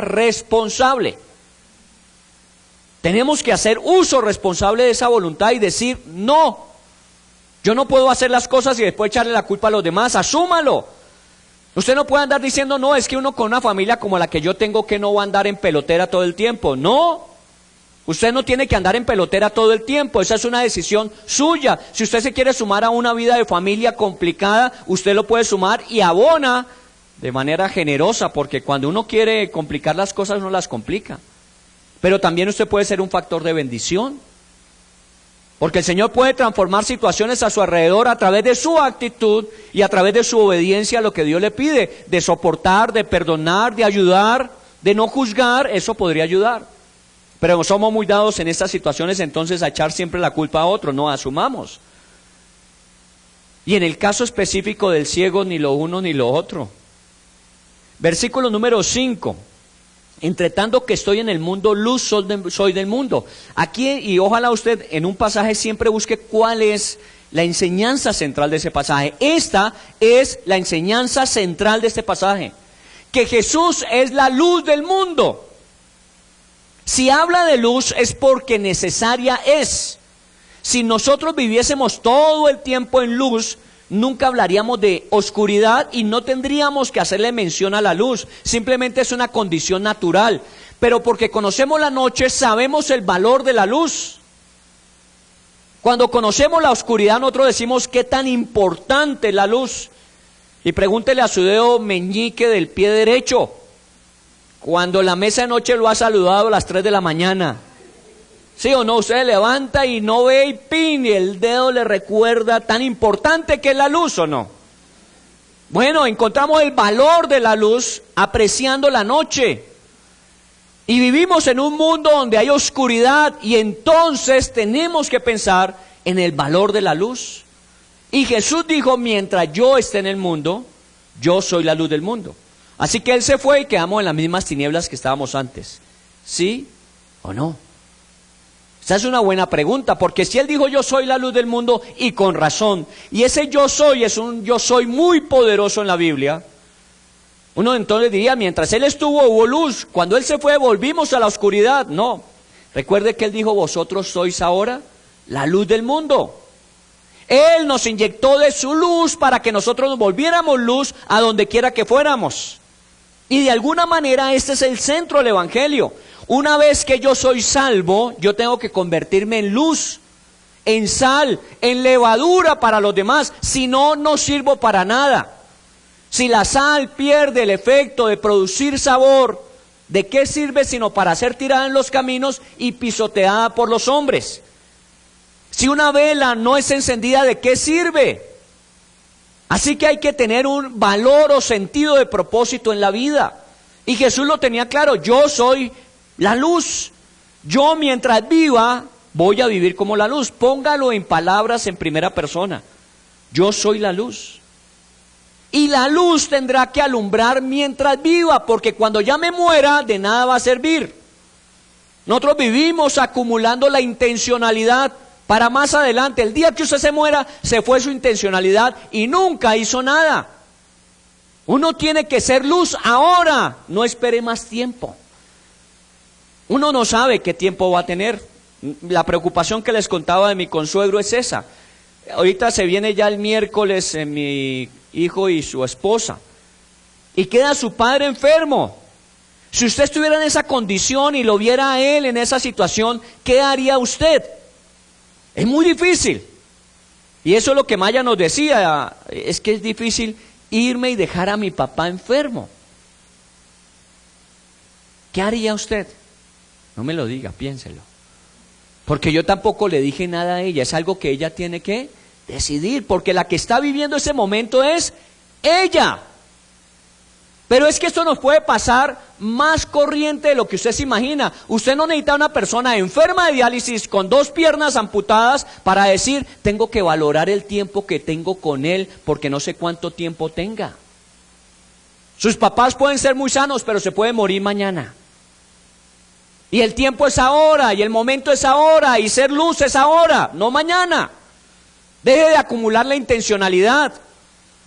responsable. Tenemos que hacer uso responsable de esa voluntad y decir, no. Yo no puedo hacer las cosas y después echarle la culpa a los demás, asúmalo. Usted no puede andar diciendo, no, es que uno con una familia como la que yo tengo que no va a andar en pelotera todo el tiempo. No, usted no tiene que andar en pelotera todo el tiempo, esa es una decisión suya. Si usted se quiere sumar a una vida de familia complicada, usted lo puede sumar y abona de manera generosa, porque cuando uno quiere complicar las cosas, uno las complica. Pero también usted puede ser un factor de bendición. Porque el Señor puede transformar situaciones a su alrededor a través de su actitud y a través de su obediencia a lo que Dios le pide, de soportar, de perdonar, de ayudar, de no juzgar, eso podría ayudar. Pero somos muy dados en estas situaciones entonces a echar siempre la culpa a otro, no asumamos. Y en el caso específico del ciego, ni lo uno ni lo otro. Versículo número 5. Entre tanto que estoy en el mundo, luz soy del mundo. Aquí, y ojalá usted en un pasaje siempre busque cuál es la enseñanza central de ese pasaje. Esta es la enseñanza central de este pasaje. Que Jesús es la luz del mundo. Si habla de luz es porque necesaria es. Si nosotros viviésemos todo el tiempo en luz, nunca hablaríamos de oscuridad y no tendríamos que hacerle mención a la luz. Simplemente es una condición natural. Pero porque conocemos la noche, sabemos el valor de la luz. Cuando conocemos la oscuridad, nosotros decimos qué tan importante es la luz. Y pregúntele a su dedo meñique del pie derecho, cuando la mesa de noche lo ha saludado a las 3 de la mañana. ¿Sí o no? Usted se levanta y no ve y pin, y el dedo le recuerda tan importante que es la luz, ¿o no? Bueno, encontramos el valor de la luz apreciando la noche. Y vivimos en un mundo donde hay oscuridad y entonces tenemos que pensar en el valor de la luz. Y Jesús dijo, mientras yo esté en el mundo, yo soy la luz del mundo. Así que Él se fue y quedamos en las mismas tinieblas que estábamos antes. ¿Sí o no? Esa es una buena pregunta, porque si Él dijo yo soy la luz del mundo, y con razón, y ese yo soy es un yo soy muy poderoso en la Biblia, uno entonces diría, mientras Él estuvo hubo luz, cuando Él se fue volvimos a la oscuridad. No, recuerde que Él dijo vosotros sois ahora la luz del mundo. Él nos inyectó de su luz para que nosotros nos volviéramos luz a donde quiera que fuéramos. Y de alguna manera este es el centro del Evangelio. Una vez que yo soy salvo, yo tengo que convertirme en luz, en sal, en levadura para los demás. Si no, no sirvo para nada. Si la sal pierde el efecto de producir sabor, ¿de qué sirve sino para ser tirada en los caminos y pisoteada por los hombres? Si una vela no es encendida, ¿de qué sirve? Así que hay que tener un valor o sentido de propósito en la vida. Y Jesús lo tenía claro, yo soy la luz. Yo mientras viva voy a vivir como la luz. Póngalo en palabras en primera persona. Yo soy la luz. Y la luz tendrá que alumbrar mientras viva, porque cuando ya me muera, de nada va a servir. Nosotros vivimos acumulando la intencionalidad para más adelante. El día que usted se muera, se fue su intencionalidad y nunca hizo nada. Uno tiene que ser luz ahora, no espere más tiempo. Uno no sabe qué tiempo va a tener. La preocupación que les contaba de mi consuegro es esa. Ahorita se viene ya el miércoles mi hijo y su esposa, y queda su padre enfermo. Si usted estuviera en esa condición y lo viera a él en esa situación, ¿qué haría usted? Es muy difícil. Y eso es lo que Maya nos decía, es que es difícil irme y dejar a mi papá enfermo. ¿Qué haría usted? No me lo diga, piénselo. Porque yo tampoco le dije nada a ella, es algo que ella tiene que decidir, porque la que está viviendo ese momento es ella. Pero es que esto nos puede pasar más corriente de lo que usted se imagina. Usted no necesita una persona enferma de diálisis con 2 piernas amputadas para decir, tengo que valorar el tiempo que tengo con él porque no sé cuánto tiempo tenga. Sus papás pueden ser muy sanos, pero se pueden morir mañana. Y el tiempo es ahora, y el momento es ahora, y ser luz es ahora, no mañana. Deje de acumular la intencionalidad.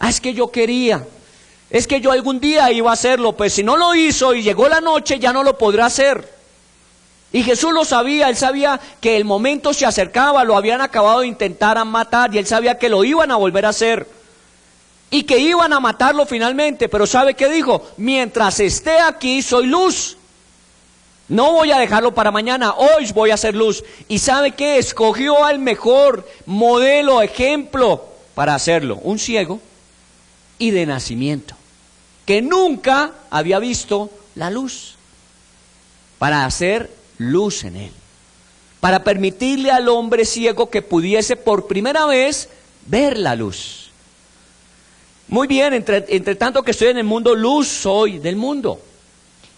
Es que yo quería. Es que yo algún día iba a hacerlo, pues si no lo hizo y llegó la noche, ya no lo podrá hacer. Y Jesús lo sabía, Él sabía que el momento se acercaba, lo habían acabado de intentar matar, y Él sabía que lo iban a volver a hacer. Y que iban a matarlo finalmente, pero ¿sabe qué dijo? Mientras esté aquí, soy luz. No voy a dejarlo para mañana, hoy voy a hacer luz. ¿Y sabe qué? Escogió al mejor modelo, ejemplo para hacerlo, un ciego y de nacimiento, que nunca había visto la luz, para hacer luz en él, para permitirle al hombre ciego que pudiese por primera vez ver la luz. Muy bien, entre tanto que estoy en el mundo, luz soy del mundo.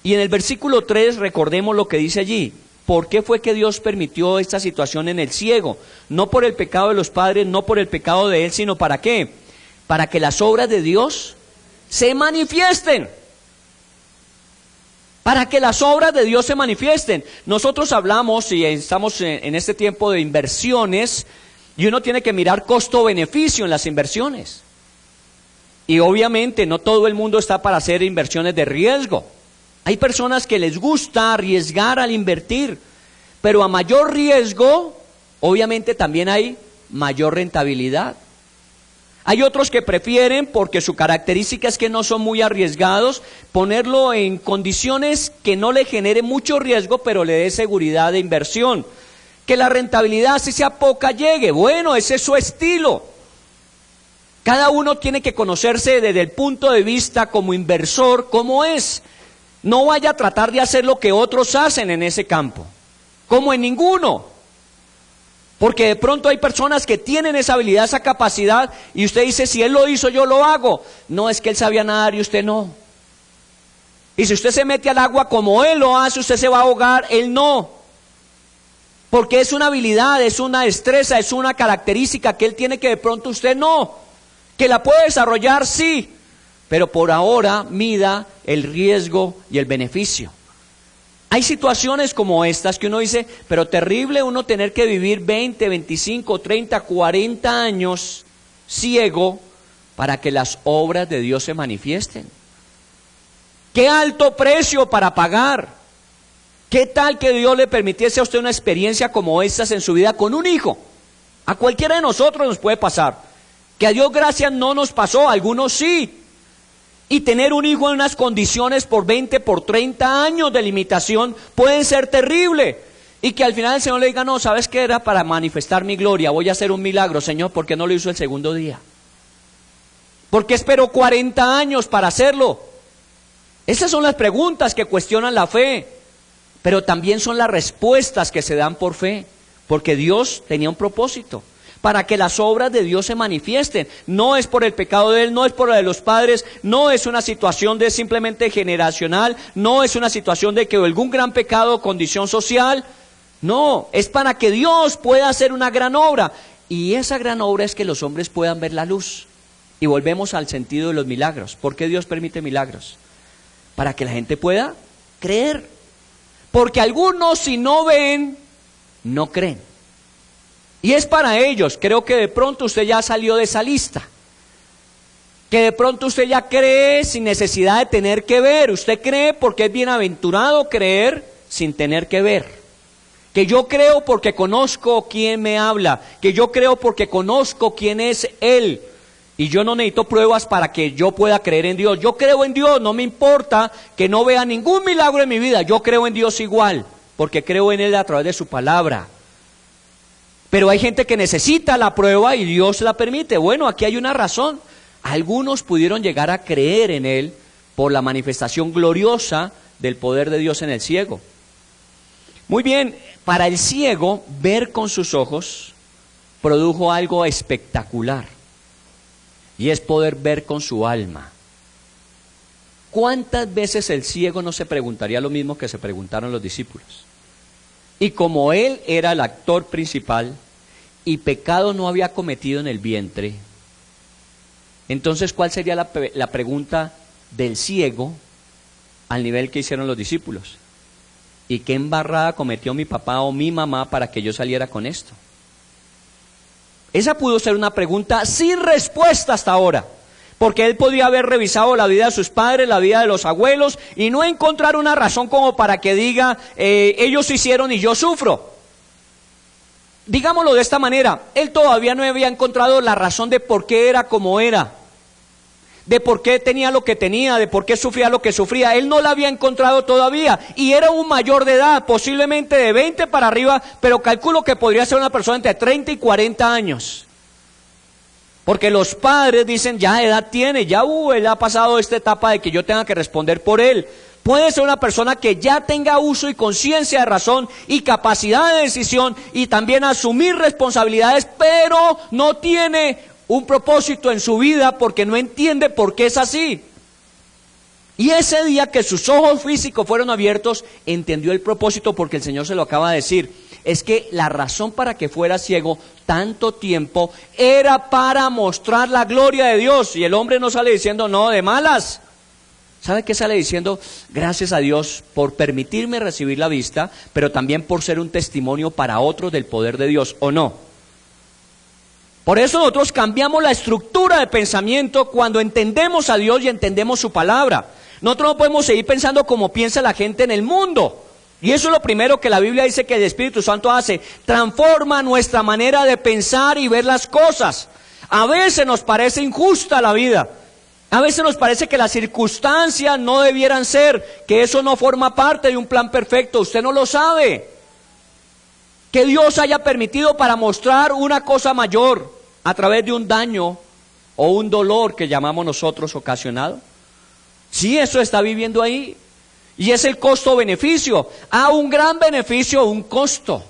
Y en el versículo 3 recordemos lo que dice allí, por qué fue que Dios permitió esta situación en el ciego. No por el pecado de los padres, no por el pecado de él, sino ¿para qué? Para que las obras de Dios se manifiesten. Para que las obras de Dios se manifiesten. Nosotros hablamos y estamos en este tiempo de inversiones y uno tiene que mirar costo-beneficio en las inversiones. Y obviamente no todo el mundo está para hacer inversiones de riesgo. Hay personas que les gusta arriesgar al invertir, pero a mayor riesgo, obviamente también hay mayor rentabilidad. Hay otros que prefieren, porque su característica es que no son muy arriesgados, ponerlo en condiciones que no le genere mucho riesgo, pero le dé seguridad de inversión. Que la rentabilidad, si sea poca, llegue. Bueno, ese es su estilo. Cada uno tiene que conocerse desde el punto de vista como inversor, cómo es. No vaya a tratar de hacer lo que otros hacen en ese campo, como en ninguno. Porque de pronto hay personas que tienen esa habilidad, esa capacidad, y usted dice, si él lo hizo, yo lo hago. No, es que él sabía nadar y usted no. Y si usted se mete al agua como él lo hace, usted se va a ahogar, él no. Porque es una habilidad, es una destreza, es una característica que él tiene que de pronto usted no. Que la puede desarrollar, sí, pero por ahora mida el riesgo y el beneficio. Hay situaciones como estas que uno dice, pero terrible uno tener que vivir 20, 25, 30, 40 años ciego para que las obras de Dios se manifiesten. ¡Qué alto precio para pagar! ¿Qué tal que Dios le permitiese a usted una experiencia como estas en su vida con un hijo? A cualquiera de nosotros nos puede pasar. Que a Dios gracias no nos pasó, a algunos sí. Y tener un hijo en unas condiciones por 20, por 30 años de limitación pueden ser terrible. Y que al final el Señor le diga, no, ¿sabes qué? Era para manifestar mi gloria, voy a hacer un milagro. Señor, ¿por qué no lo hizo el segundo día? ¿Por qué esperó 40 años para hacerlo? Esas son las preguntas que cuestionan la fe, pero también son las respuestas que se dan por fe, porque Dios tenía un propósito. Para que las obras de Dios se manifiesten. No es por el pecado de él, no es por lo de los padres, no es una situación de simplemente generacional, no es una situación de que algún gran pecado o condición social. No, es para que Dios pueda hacer una gran obra. Y esa gran obra es que los hombres puedan ver la luz. Y volvemos al sentido de los milagros. ¿Por qué Dios permite milagros? Para que la gente pueda creer. Porque algunos, si no ven, no creen. Y es para ellos. Creo que de pronto usted ya salió de esa lista. Que de pronto usted ya cree sin necesidad de tener que ver. Usted cree porque es bienaventurado creer sin tener que ver. Que yo creo porque conozco quién me habla. Que yo creo porque conozco quién es Él. Y yo no necesito pruebas para que yo pueda creer en Dios. Yo creo en Dios, no me importa que no vea ningún milagro en mi vida. Yo creo en Dios igual, porque creo en Él a través de su palabra. Pero hay gente que necesita la prueba y Dios la permite. Bueno, aquí hay una razón. Algunos pudieron llegar a creer en Él por la manifestación gloriosa del poder de Dios en el ciego. Muy bien, para el ciego, ver con sus ojos produjo algo espectacular. Y es poder ver con su alma. ¿Cuántas veces el ciego no se preguntaría lo mismo que se preguntaron los discípulos? Y como él era el actor principal y pecado no había cometido en el vientre, entonces ¿cuál sería la pregunta del ciego al nivel que hicieron los discípulos? ¿Y qué embarrada cometió mi papá o mi mamá para que yo saliera con esto? Esa pudo ser una pregunta sin respuesta hasta ahora. Porque él podía haber revisado la vida de sus padres, la vida de los abuelos, y no encontrar una razón como para que diga, ellos hicieron y yo sufro. Digámoslo de esta manera, él todavía no había encontrado la razón de por qué era como era, de por qué tenía lo que tenía, de por qué sufría lo que sufría. Él no la había encontrado todavía, y era un mayor de edad, posiblemente de 20 para arriba, pero calculo que podría ser una persona entre 30 y 40 años. Porque los padres dicen, ya edad tiene, ya él ha pasado esta etapa de que yo tenga que responder por él. Puede ser una persona que ya tenga uso y conciencia de razón y capacidad de decisión y también asumir responsabilidades, pero no tiene un propósito en su vida porque no entiende por qué es así. Y ese día que sus ojos físicos fueron abiertos, entendió el propósito, porque el Señor se lo acaba de decir. Es que la razón para que fuera ciego tanto tiempo era para mostrar la gloria de Dios. Y el hombre no sale diciendo, no, de malas. ¿Sabe qué sale diciendo? Gracias a Dios por permitirme recibir la vista, pero también por ser un testimonio para otros del poder de Dios, ¿o no? Por eso nosotros cambiamos la estructura de pensamiento cuando entendemos a Dios y entendemos su palabra. Nosotros no podemos seguir pensando como piensa la gente en el mundo. Y eso es lo primero que la Biblia dice que el Espíritu Santo hace. Transforma nuestra manera de pensar y ver las cosas. A veces nos parece injusta la vida. A veces nos parece que las circunstancias no debieran ser, que eso no forma parte de un plan perfecto. Usted no lo sabe. Que Dios haya permitido para mostrar una cosa mayor a través de un daño o un dolor que llamamos nosotros ocasionado. Sí, eso está viviendo ahí. Y es el costo-beneficio. Un gran beneficio, un costo.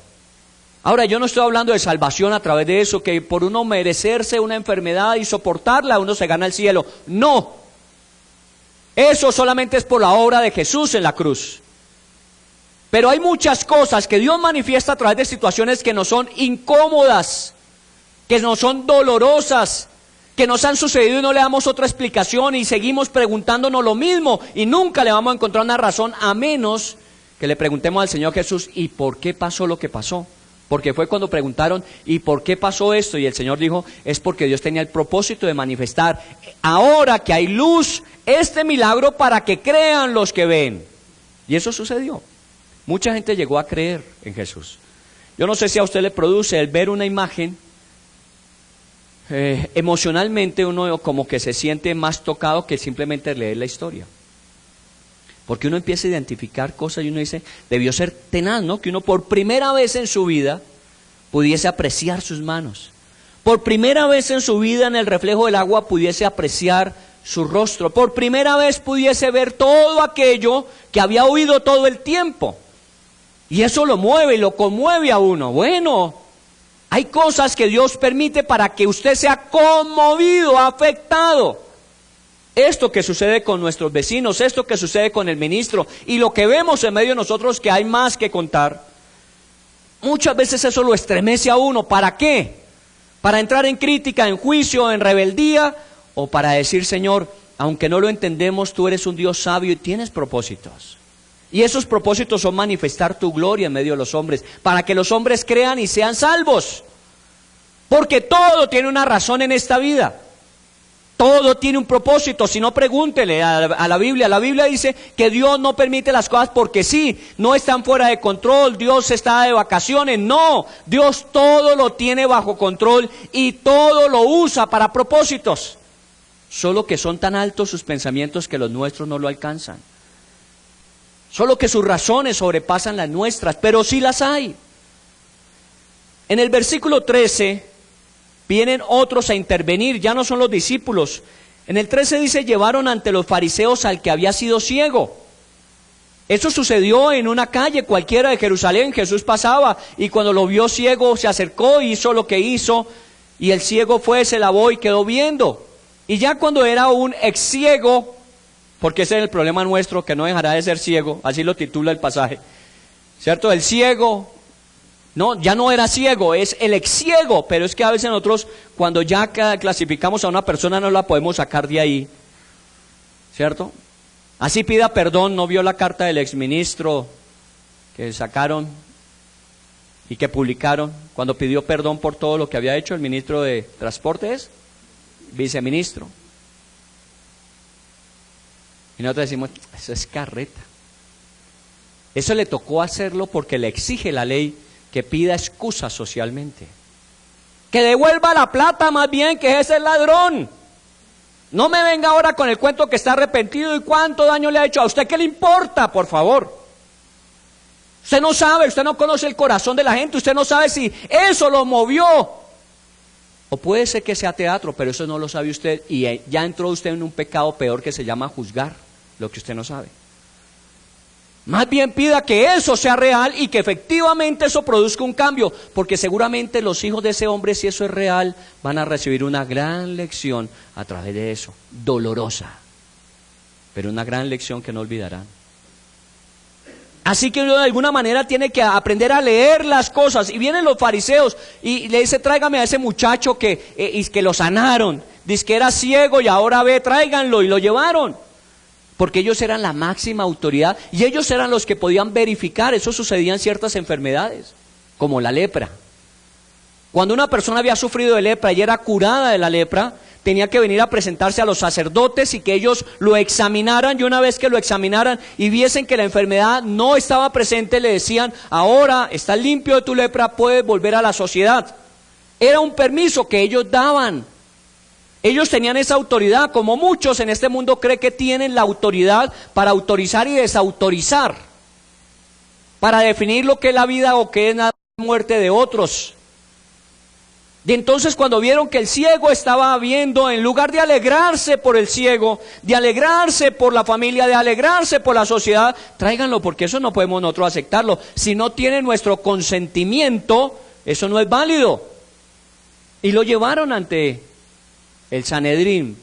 Ahora, yo no estoy hablando de salvación a través de eso, que por uno merecerse una enfermedad y soportarla, uno se gana el cielo. No. Eso solamente es por la obra de Jesús en la cruz. Pero hay muchas cosas que Dios manifiesta a través de situaciones que nos son incómodas, que nos son dolorosas, que nos han sucedido y no le damos otra explicación y seguimos preguntándonos lo mismo y nunca le vamos a encontrar una razón, a menos que le preguntemos al Señor Jesús, ¿y por qué pasó lo que pasó? Porque fue cuando preguntaron, ¿y por qué pasó esto? Y el Señor dijo, es porque Dios tenía el propósito de manifestar, ahora que hay luz, este milagro para que crean los que ven. Y eso sucedió. Mucha gente llegó a creer en Jesús. Yo no sé si a usted le produce el ver una imagen, emocionalmente uno como que se siente más tocado que simplemente leer la historia. Porque uno empieza a identificar cosas y uno dice, debió ser tenaz, ¿no? Que uno por primera vez en su vida pudiese apreciar sus manos. Por primera vez en su vida en el reflejo del agua pudiese apreciar su rostro. Por primera vez pudiese ver todo aquello que había oído todo el tiempo. Y eso lo mueve y lo conmueve a uno. Bueno, hay cosas que Dios permite para que usted sea conmovido, afectado. Esto que sucede con nuestros vecinos, esto que sucede con el ministro y lo que vemos en medio de nosotros que hay más que contar, muchas veces eso lo estremece a uno. ¿Para qué? ¿Para entrar en crítica, en juicio, en rebeldía? ¿O para decir, Señor, aunque no lo entendemos, tú eres un Dios sabio y tienes propósitos? Y esos propósitos son manifestar tu gloria en medio de los hombres, para que los hombres crean y sean salvos. Porque todo tiene una razón en esta vida. Todo tiene un propósito. Si no, pregúntele a la Biblia. La Biblia dice que Dios no permite las cosas porque sí. No están fuera de control. Dios está de vacaciones. No. Dios todo lo tiene bajo control y todo lo usa para propósitos. Solo que son tan altos sus pensamientos que los nuestros no lo alcanzan. Solo que sus razones sobrepasan las nuestras, pero sí las hay. En el versículo 13... vienen otros a intervenir, ya no son los discípulos. En el 13 dice, llevaron ante los fariseos al que había sido ciego. Eso sucedió en una calle cualquiera de Jerusalén. Jesús pasaba y cuando lo vio ciego se acercó y hizo lo que hizo. Y el ciego fue, se lavó y quedó viendo. Y ya cuando era un ex ciego, porque ese es el problema nuestro, que no dejará de ser ciego, así lo titula el pasaje, ¿cierto? El ciego... no, ya no era ciego, es el ex ciego, pero es que a veces nosotros cuando ya clasificamos a una persona no la podemos sacar de ahí, ¿cierto? Así pida perdón, ¿no vio la carta del exministro que sacaron y que publicaron cuando pidió perdón por todo lo que había hecho el ministro de Transportes, viceministro? Y nosotros decimos, eso es carreta. Eso le tocó hacerlo porque le exige la ley que pida excusa socialmente. Que devuelva la plata más bien, que ese es el ladrón. No me venga ahora con el cuento que está arrepentido y cuánto daño le ha hecho. ¿A usted qué le importa, por favor? Usted no sabe, usted no conoce el corazón de la gente, usted no sabe si eso lo movió. O puede ser que sea teatro, pero eso no lo sabe usted y ya entró usted en un pecado peor que se llama juzgar lo que usted no sabe. Más bien pida que eso sea real y que efectivamente eso produzca un cambio, porque seguramente los hijos de ese hombre, si eso es real, van a recibir una gran lección a través de eso, dolorosa. pero una gran lección que no olvidarán. Así que uno de alguna manera tiene que aprender a leer las cosas. Y vienen los fariseos y le dice, tráigame a ese muchacho que lo sanaron. Dice que era ciego y ahora ve, tráiganlo, y lo llevaron. Porque ellos eran la máxima autoridad y ellos eran los que podían verificar. Eso sucedía en ciertas enfermedades, como la lepra. Cuando una persona había sufrido de lepra y era curada de la lepra, tenía que venir a presentarse a los sacerdotes y que ellos lo examinaran, y una vez que lo examinaran y viesen que la enfermedad no estaba presente, le decían, ahora estás limpio de tu lepra, puedes volver a la sociedad. Era un permiso que ellos daban. Ellos tenían esa autoridad, como muchos en este mundo creen que tienen la autoridad para autorizar y desautorizar, para definir lo que es la vida o qué es la muerte de otros. Y entonces cuando vieron que el ciego estaba viendo, en lugar de alegrarse por el ciego, de alegrarse por la familia, de alegrarse por la sociedad, tráiganlo, porque eso no podemos nosotros aceptarlo. Si no tiene nuestro consentimiento, eso no es válido. Y lo llevaron ante el Sanedrín,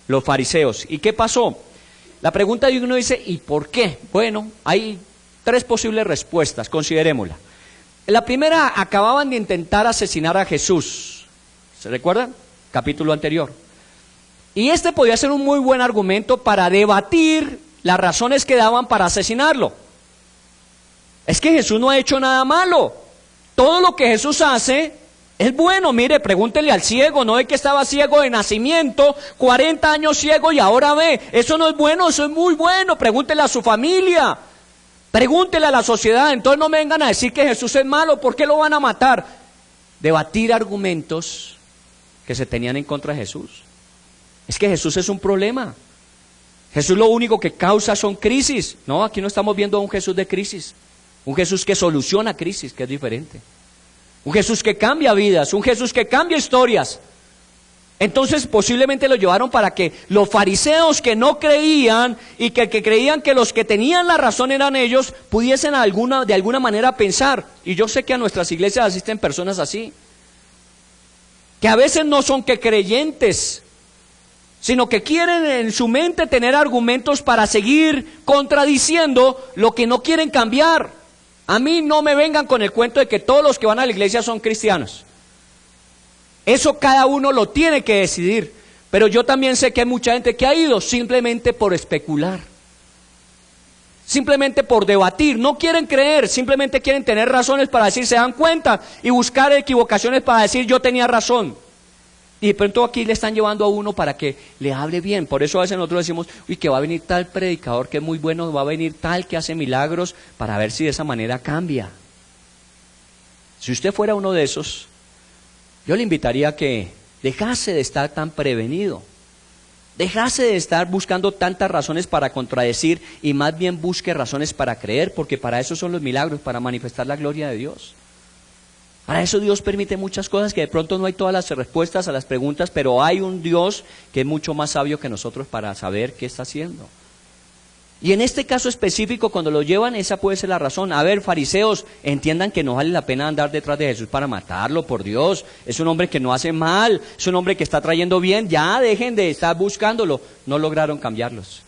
los fariseos. ¿Y qué pasó? La pregunta de uno dice, ¿y por qué? Bueno, hay 3 posibles respuestas, considerémosla. La primera, acababan de intentar asesinar a Jesús. ¿Se recuerdan? Capítulo anterior. Y este podía ser un muy buen argumento para debatir las razones que daban para asesinarlo. Es que Jesús no ha hecho nada malo. Todo lo que Jesús hace es bueno. Mire, pregúntenle al ciego, no es que estaba ciego de nacimiento, 40 años ciego y ahora ve. Eso no es bueno, eso es muy bueno. Pregúntenle a su familia. Pregúntele a la sociedad. Entonces no me vengan a decir que Jesús es malo. ¿Por qué lo van a matar? Debatir argumentos que se tenían en contra de Jesús. Es que Jesús es un problema. Jesús lo único que causa son crisis. No, aquí no estamos viendo a un Jesús de crisis. Un Jesús que soluciona crisis, que es diferente. Un Jesús que cambia vidas, un Jesús que cambia historias. Entonces posiblemente lo llevaron para que los fariseos que no creían y que creían que los que tenían la razón eran ellos, pudiesen de alguna manera pensar. Y yo sé que a nuestras iglesias asisten personas así, que a veces no son que creyentes, sino que quieren en su mente tener argumentos para seguir contradiciendo lo que no quieren cambiar. A mí no me vengan con el cuento de que todos los que van a la iglesia son cristianos. Eso cada uno lo tiene que decidir, pero yo también sé que hay mucha gente que ha ido simplemente por especular, simplemente por debatir, no quieren creer, simplemente quieren tener razones para decir, se dan cuenta, y buscar equivocaciones para decir, yo tenía razón. Y de pronto aquí le están llevando a uno para que le hable bien. Por eso a veces nosotros decimos, uy, que va a venir tal predicador que es muy bueno, va a venir tal que hace milagros, para ver si de esa manera cambia. Si usted fuera uno de esos, yo le invitaría a que dejase de estar tan prevenido, dejase de estar buscando tantas razones para contradecir y más bien busque razones para creer, porque para eso son los milagros, para manifestar la gloria de Dios. Para eso Dios permite muchas cosas, que de pronto no hay todas las respuestas a las preguntas, pero hay un Dios que es mucho más sabio que nosotros para saber qué está haciendo. Y en este caso específico, cuando lo llevan, esa puede ser la razón. A ver, fariseos, entiendan que no vale la pena andar detrás de Jesús para matarlo, por Dios. Es un hombre que no hace mal, es un hombre que está trayendo bien, ya dejen de estar buscándolo. No lograron cambiarlos.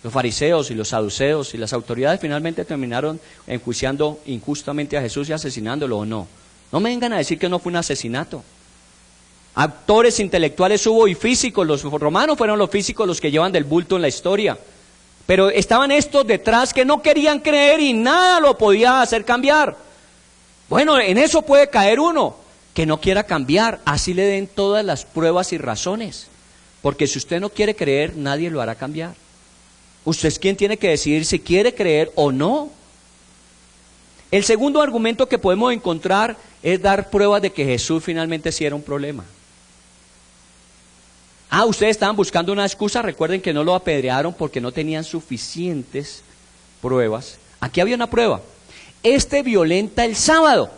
Los fariseos y los saduceos y las autoridades finalmente terminaron enjuiciando injustamente a Jesús y asesinándolo, ¿o no? No me vengan a decir que no fue un asesinato. Actores intelectuales hubo y físicos, los romanos fueron los físicos los que llevan del bulto en la historia. Pero estaban estos detrás que no querían creer y nada lo podía hacer cambiar. Bueno, en eso puede caer uno, que no quiera cambiar, así le den todas las pruebas y razones. Porque si usted no quiere creer, nadie lo hará cambiar. Usted es quien tiene que decidir si quiere creer o no. El segundo argumento que podemos encontrar es dar pruebas de que Jesús finalmente sí era un problema. Ustedes estaban buscando una excusa, recuerden que no lo apedrearon porque no tenían suficientes pruebas. Aquí había una prueba. Este violenta el sábado.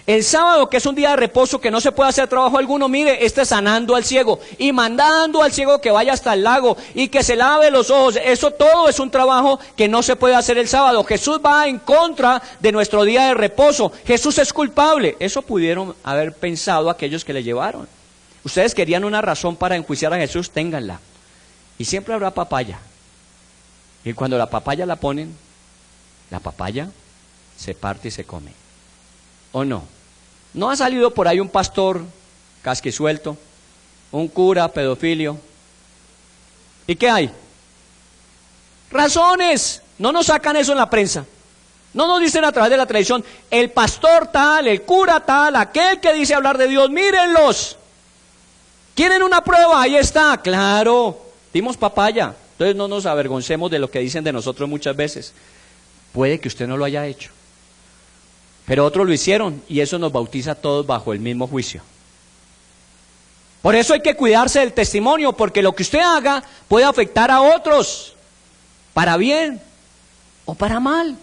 El sábado, que es un día de reposo, que no se puede hacer trabajo alguno, mire, sanando al ciego y mandando al ciego que vaya hasta el lago y que se lave los ojos. Eso todo es un trabajo que no se puede hacer el sábado. Jesús va en contra de nuestro día de reposo. Jesús es culpable. Eso pudieron haber pensado aquellos que le llevaron. Ustedes querían una razón para enjuiciar a Jesús, ténganla. Y siempre habrá papaya. Y cuando la papaya la ponen, la papaya se parte y se come. ¿O no? ¿No ha salido por ahí un pastor casquisuelto, un cura pedofilio? ¿Y qué hay? Razones. No nos sacan eso en la prensa. No nos dicen a través de la televisión, el pastor tal, el cura tal, aquel que dice hablar de Dios, mírenlos. ¿Quieren una prueba? Ahí está, claro, dimos papaya. Entonces no nos avergoncemos de lo que dicen de nosotros muchas veces. Puede que usted no lo haya hecho, pero otros lo hicieron y eso nos bautiza a todos bajo el mismo juicio. Por eso hay que cuidarse del testimonio, porque lo que usted haga puede afectar a otros, para bien o para mal.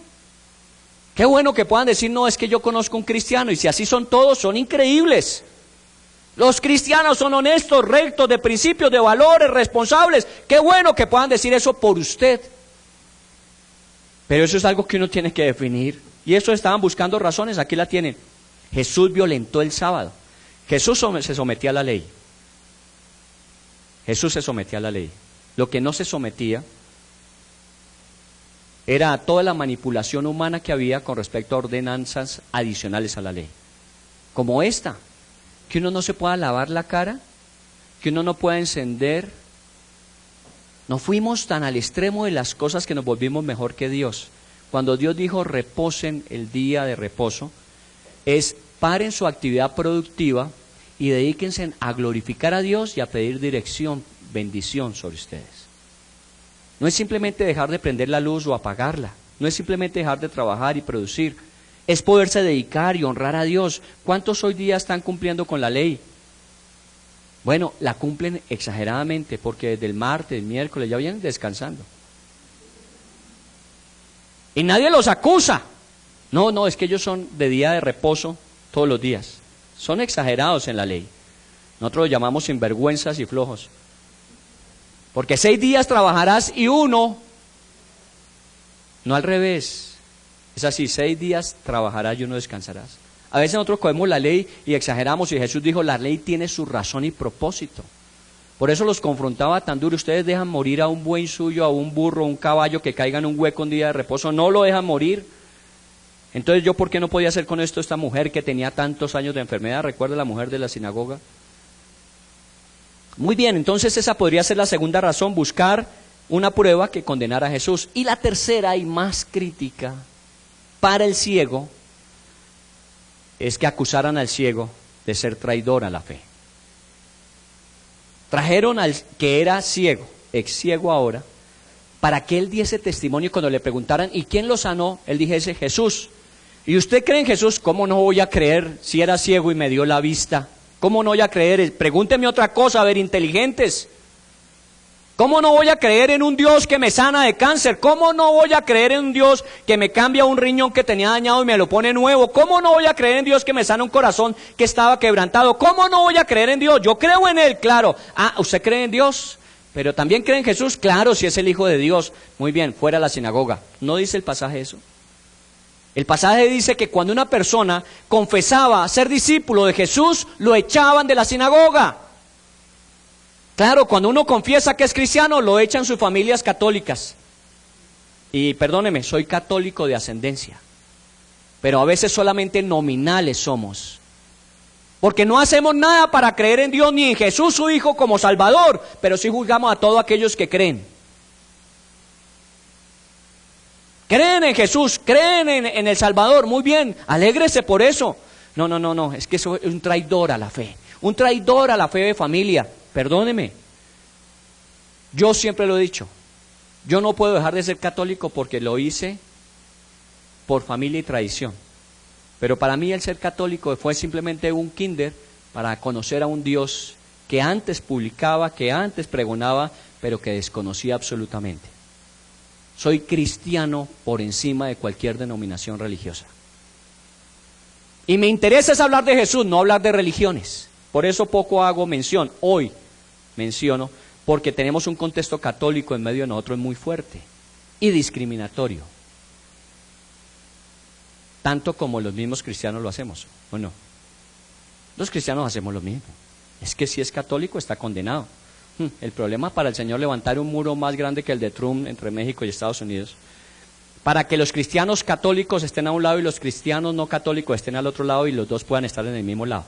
Qué bueno que puedan decir, no, es que yo conozco un cristiano, y si así son todos, son increíbles. Los cristianos son honestos, rectos, de principios, de valores, responsables. Qué bueno que puedan decir eso por usted. Pero eso es algo que uno tiene que definir. Y eso estaban buscando razones, aquí la tienen. Jesús violentó el sábado. Jesús se sometía a la ley. Jesús se sometía a la ley. Lo que no se sometía era toda la manipulación humana que había con respecto a ordenanzas adicionales a la ley. Como esta, que uno no se pueda lavar la cara, que uno no pueda encender. No fuimos tan al extremo de las cosas que nos volvimos mejor que Dios. Cuando Dios dijo reposen el día de reposo, es paren su actividad productiva y dedíquense a glorificar a Dios y a pedir dirección, bendición sobre ustedes. No es simplemente dejar de prender la luz o apagarla, no es simplemente dejar de trabajar y producir, es poderse dedicar y honrar a Dios. ¿Cuántos hoy día están cumpliendo con la ley? Bueno, la cumplen exageradamente, porque desde el martes, el miércoles ya vienen descansando. Y nadie los acusa. No, es que ellos son de día de reposo todos los días. Son exagerados en la ley. Nosotros los llamamos sinvergüenzas y flojos. Porque 6 días trabajarás y 1, no al revés. Es así, 6 días trabajarás y 1 descansarás. A veces nosotros cogemos la ley y exageramos, y Jesús dijo, la ley tiene su razón y propósito. Por eso los confrontaba tan duro. Ustedes dejan morir a un buey suyo, a un burro, a un caballo que caiga en un hueco un día de reposo, no lo dejan morir. Entonces yo, ¿por qué no podía hacer con esto esta mujer que tenía tantos años de enfermedad? ¿Recuerda la mujer de la sinagoga? Muy bien, entonces esa podría ser la segunda razón, buscar una prueba que condenara a Jesús. Y la tercera y más crítica para el ciego es que acusaran al ciego de ser traidor a la fe. Trajeron al que era ciego, ex ciego ahora, para que él diese testimonio. Cuando le preguntaran, ¿y quién lo sanó? Él dijese, Jesús. ¿Y usted cree en Jesús? ¿Cómo no voy a creer si era ciego y me dio la vista? ¿Cómo no voy a creer? Pregúnteme otra cosa, a ver, inteligentes. ¿Cómo no voy a creer en un Dios que me sana de cáncer? ¿Cómo no voy a creer en un Dios que me cambia un riñón que tenía dañado y me lo pone nuevo? ¿Cómo no voy a creer en Dios que me sana un corazón que estaba quebrantado? ¿Cómo no voy a creer en Dios? Yo creo en Él, claro. Ah, ¿usted cree en Dios? ¿Pero también cree en Jesús? Claro, si es el Hijo de Dios. Muy bien, fuera a la sinagoga. ¿No dice el pasaje eso? El pasaje dice que cuando una persona confesaba ser discípulo de Jesús, lo echaban de la sinagoga. Claro, cuando uno confiesa que es cristiano, lo echan sus familias católicas. Y perdóneme, soy católico de ascendencia, pero a veces solamente nominales somos. Porque no hacemos nada para creer en Dios ni en Jesús su Hijo como Salvador, pero sí juzgamos a todos aquellos que creen. Creen en Jesús, creen en el Salvador, muy bien, alégrese por eso. No, es que eso es un traidor a la fe, un traidor a la fe de familia. Perdóneme, yo siempre lo he dicho, yo no puedo dejar de ser católico porque lo hice por familia y tradición. Pero para mí el ser católico fue simplemente un kinder para conocer a un Dios que antes publicaba, que antes pregonaba, pero que desconocía absolutamente. Soy cristiano por encima de cualquier denominación religiosa. Y me interesa es hablar de Jesús, no hablar de religiones. Por eso poco hago mención. Hoy menciono porque tenemos un contexto católico en medio de nosotros muy fuerte y discriminatorio. Tanto como los mismos cristianos lo hacemos, ¿o no? Los cristianos hacemos lo mismo. Es que si es católico está condenado. El problema para el Señor levantar un muro más grande que el de Trump entre México y Estados Unidos, para que los cristianos católicos estén a un lado y los cristianos no católicos estén al otro lado y los dos puedan estar en el mismo lado.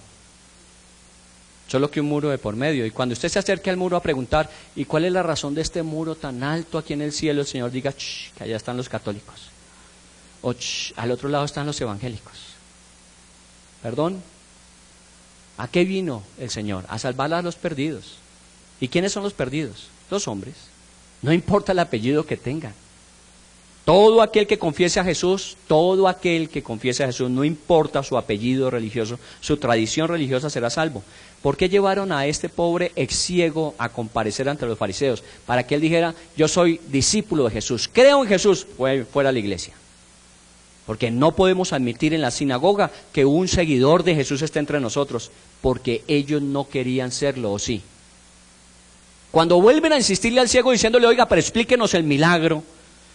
Solo que un muro de por medio. Y cuando usted se acerque al muro a preguntar, ¿y cuál es la razón de este muro tan alto aquí en el cielo? El Señor diga, que allá están los católicos. O al otro lado están los evangélicos. ¿Perdón? ¿A qué vino el Señor? A salvar a los perdidos. ¿Y quiénes son los perdidos? Los hombres. No importa el apellido que tengan. Todo aquel que confiese a Jesús, todo aquel que confiese a Jesús, no importa su apellido religioso, su tradición religiosa, será salvo. ¿Por qué llevaron a este pobre ex ciego a comparecer ante los fariseos? Para que él dijera, yo soy discípulo de Jesús, creo en Jesús, fuera a la iglesia. Porque no podemos admitir en la sinagoga que un seguidor de Jesús esté entre nosotros, porque ellos no querían serlo, ¿o sí? Cuando vuelven a insistirle al ciego diciéndole, oiga, pero explíquenos el milagro,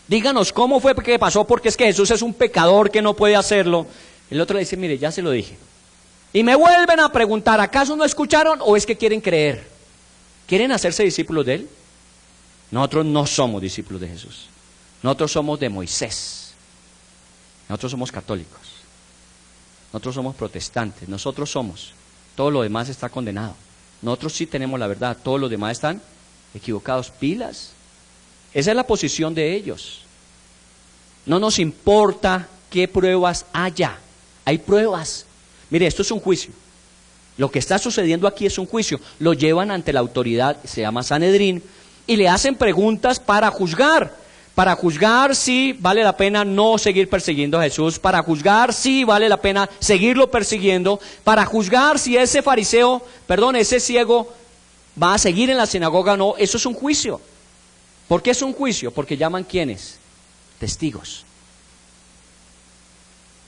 díganos cómo fue que pasó, porque es que Jesús es un pecador que no puede hacerlo. El otro le dice, mire, ya se lo dije. Y me vuelven a preguntar, ¿acaso no escucharon o es que quieren creer? ¿Quieren hacerse discípulos de él? Nosotros no somos discípulos de Jesús. Nosotros somos de Moisés. Nosotros somos católicos. Nosotros somos protestantes. Nosotros somos. Todo lo demás está condenado. Nosotros sí tenemos la verdad. Todos los demás están equivocados. Pilas. Esa es la posición de ellos. No nos importa qué pruebas haya. Hay pruebas. Mire, esto es un juicio. Lo que está sucediendo aquí es un juicio. Lo llevan ante la autoridad, se llama Sanedrín, y le hacen preguntas para juzgar. Para juzgar si vale la pena no seguir persiguiendo a Jesús, para juzgar si vale la pena seguirlo persiguiendo, para juzgar si ese ese ciego va a seguir en la sinagoga o no. Eso es un juicio. ¿Por qué es un juicio? Porque llaman ¿quiénes? Testigos.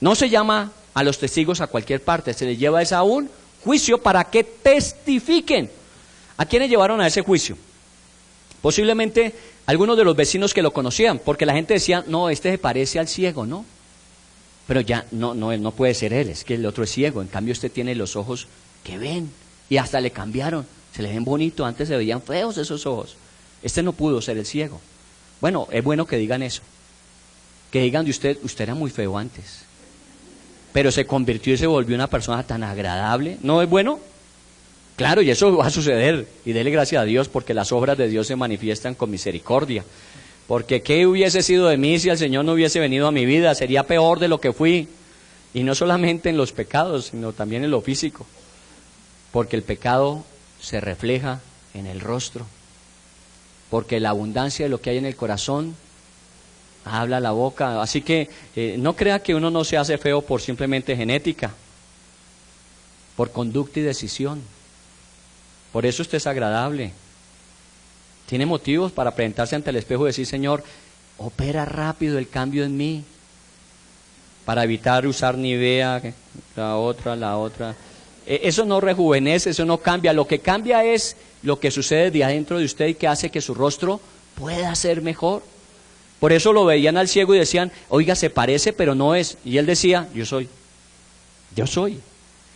No se llama a los testigos a cualquier parte, se les lleva a un juicio para que testifiquen. ¿A quiénes llevaron a ese juicio? Posiblemente algunos de los vecinos que lo conocían, porque la gente decía, no, este se parece al ciego, ¿no? Pero ya no puede ser él, es que el otro es ciego, en cambio este tiene los ojos que ven, y hasta le cambiaron, se le ven bonitos, antes se veían feos esos ojos. Este no pudo ser el ciego. Bueno, es bueno que digan eso, que digan de usted era muy feo antes, pero se convirtió y se volvió una persona tan agradable. ¿No es bueno? Claro, y eso va a suceder, y dele gracias a Dios, porque las obras de Dios se manifiestan con misericordia. Porque ¿qué hubiese sido de mí si el Señor no hubiese venido a mi vida? Sería peor de lo que fui, y no solamente en los pecados, sino también en lo físico, porque el pecado se refleja en el rostro, porque la abundancia de lo que hay en el corazón habla la boca. Así que no crea que uno no se hace feo por simplemente genética, por conducta y decisión. Por eso usted es agradable. Tiene motivos para presentarse ante el espejo y decir, Señor, opera rápido el cambio en mí, para evitar usar Nivea, la otra. Eso no rejuvenece, eso no cambia. Lo que cambia es lo que sucede de adentro de usted y que hace que su rostro pueda ser mejor. Por eso lo veían al ciego y decían, oiga, se parece, pero no es. Y él decía, yo soy.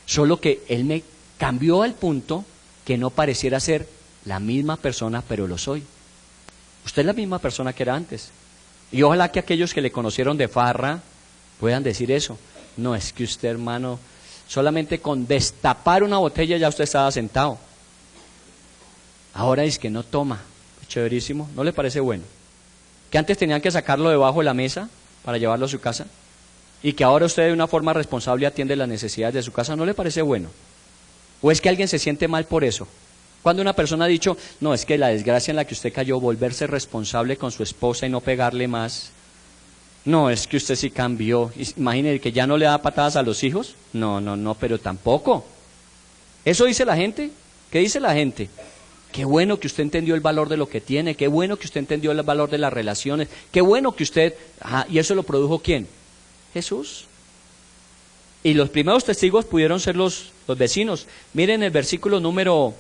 Solo que él me cambió al punto que no pareciera ser la misma persona, pero lo soy. Usted es la misma persona que era antes. Y ojalá que aquellos que le conocieron de farra puedan decir eso. No, es que usted, hermano, solamente con destapar una botella ya usted estaba sentado. Ahora es que no toma. Chéverísimo, ¿no le parece bueno? Que antes tenían que sacarlo debajo de la mesa para llevarlo a su casa, y que ahora usted de una forma responsable atiende las necesidades de su casa. ¿No le parece bueno? ¿O es que alguien se siente mal por eso? Cuando una persona ha dicho, no, es que la desgracia en la que usted cayó, volverse responsable con su esposa y no pegarle más. No, es que usted sí cambió. Imagínese que ya no le da patadas a los hijos. No, pero tampoco. ¿Eso dice la gente? ¿Qué dice la gente? Qué bueno que usted entendió el valor de lo que tiene, qué bueno que usted entendió el valor de las relaciones, qué bueno que usted... ¿Y eso lo produjo quién? Jesús. Y los primeros testigos pudieron ser los vecinos. Miren el versículo número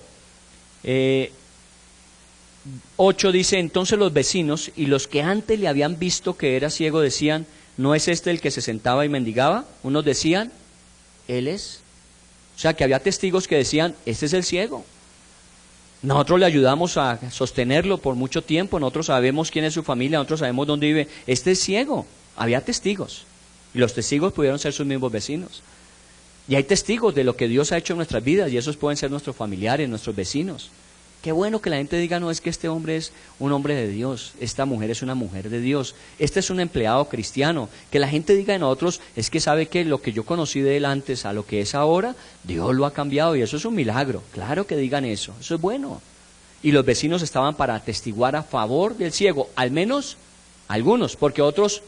8 dice, entonces los vecinos y los que antes le habían visto que era ciego decían, ¿no es este el que se sentaba y mendigaba? Unos decían, él es. O sea que había testigos que decían, este es el ciego. Nosotros le ayudamos a sostenerlo por mucho tiempo, nosotros sabemos quién es su familia, nosotros sabemos dónde vive. Este es ciego, había testigos, y los testigos pudieron ser sus mismos vecinos. Y hay testigos de lo que Dios ha hecho en nuestras vidas, y esos pueden ser nuestros familiares, nuestros vecinos. Qué bueno que la gente diga, no, es que este hombre es un hombre de Dios, esta mujer es una mujer de Dios, este es un empleado cristiano. Que la gente diga de nosotros, es que sabe que lo que yo conocí de él antes a lo que es ahora, Dios lo ha cambiado y eso es un milagro. Claro que digan eso es bueno. Y los vecinos estaban para atestiguar a favor del ciego, al menos algunos, porque otros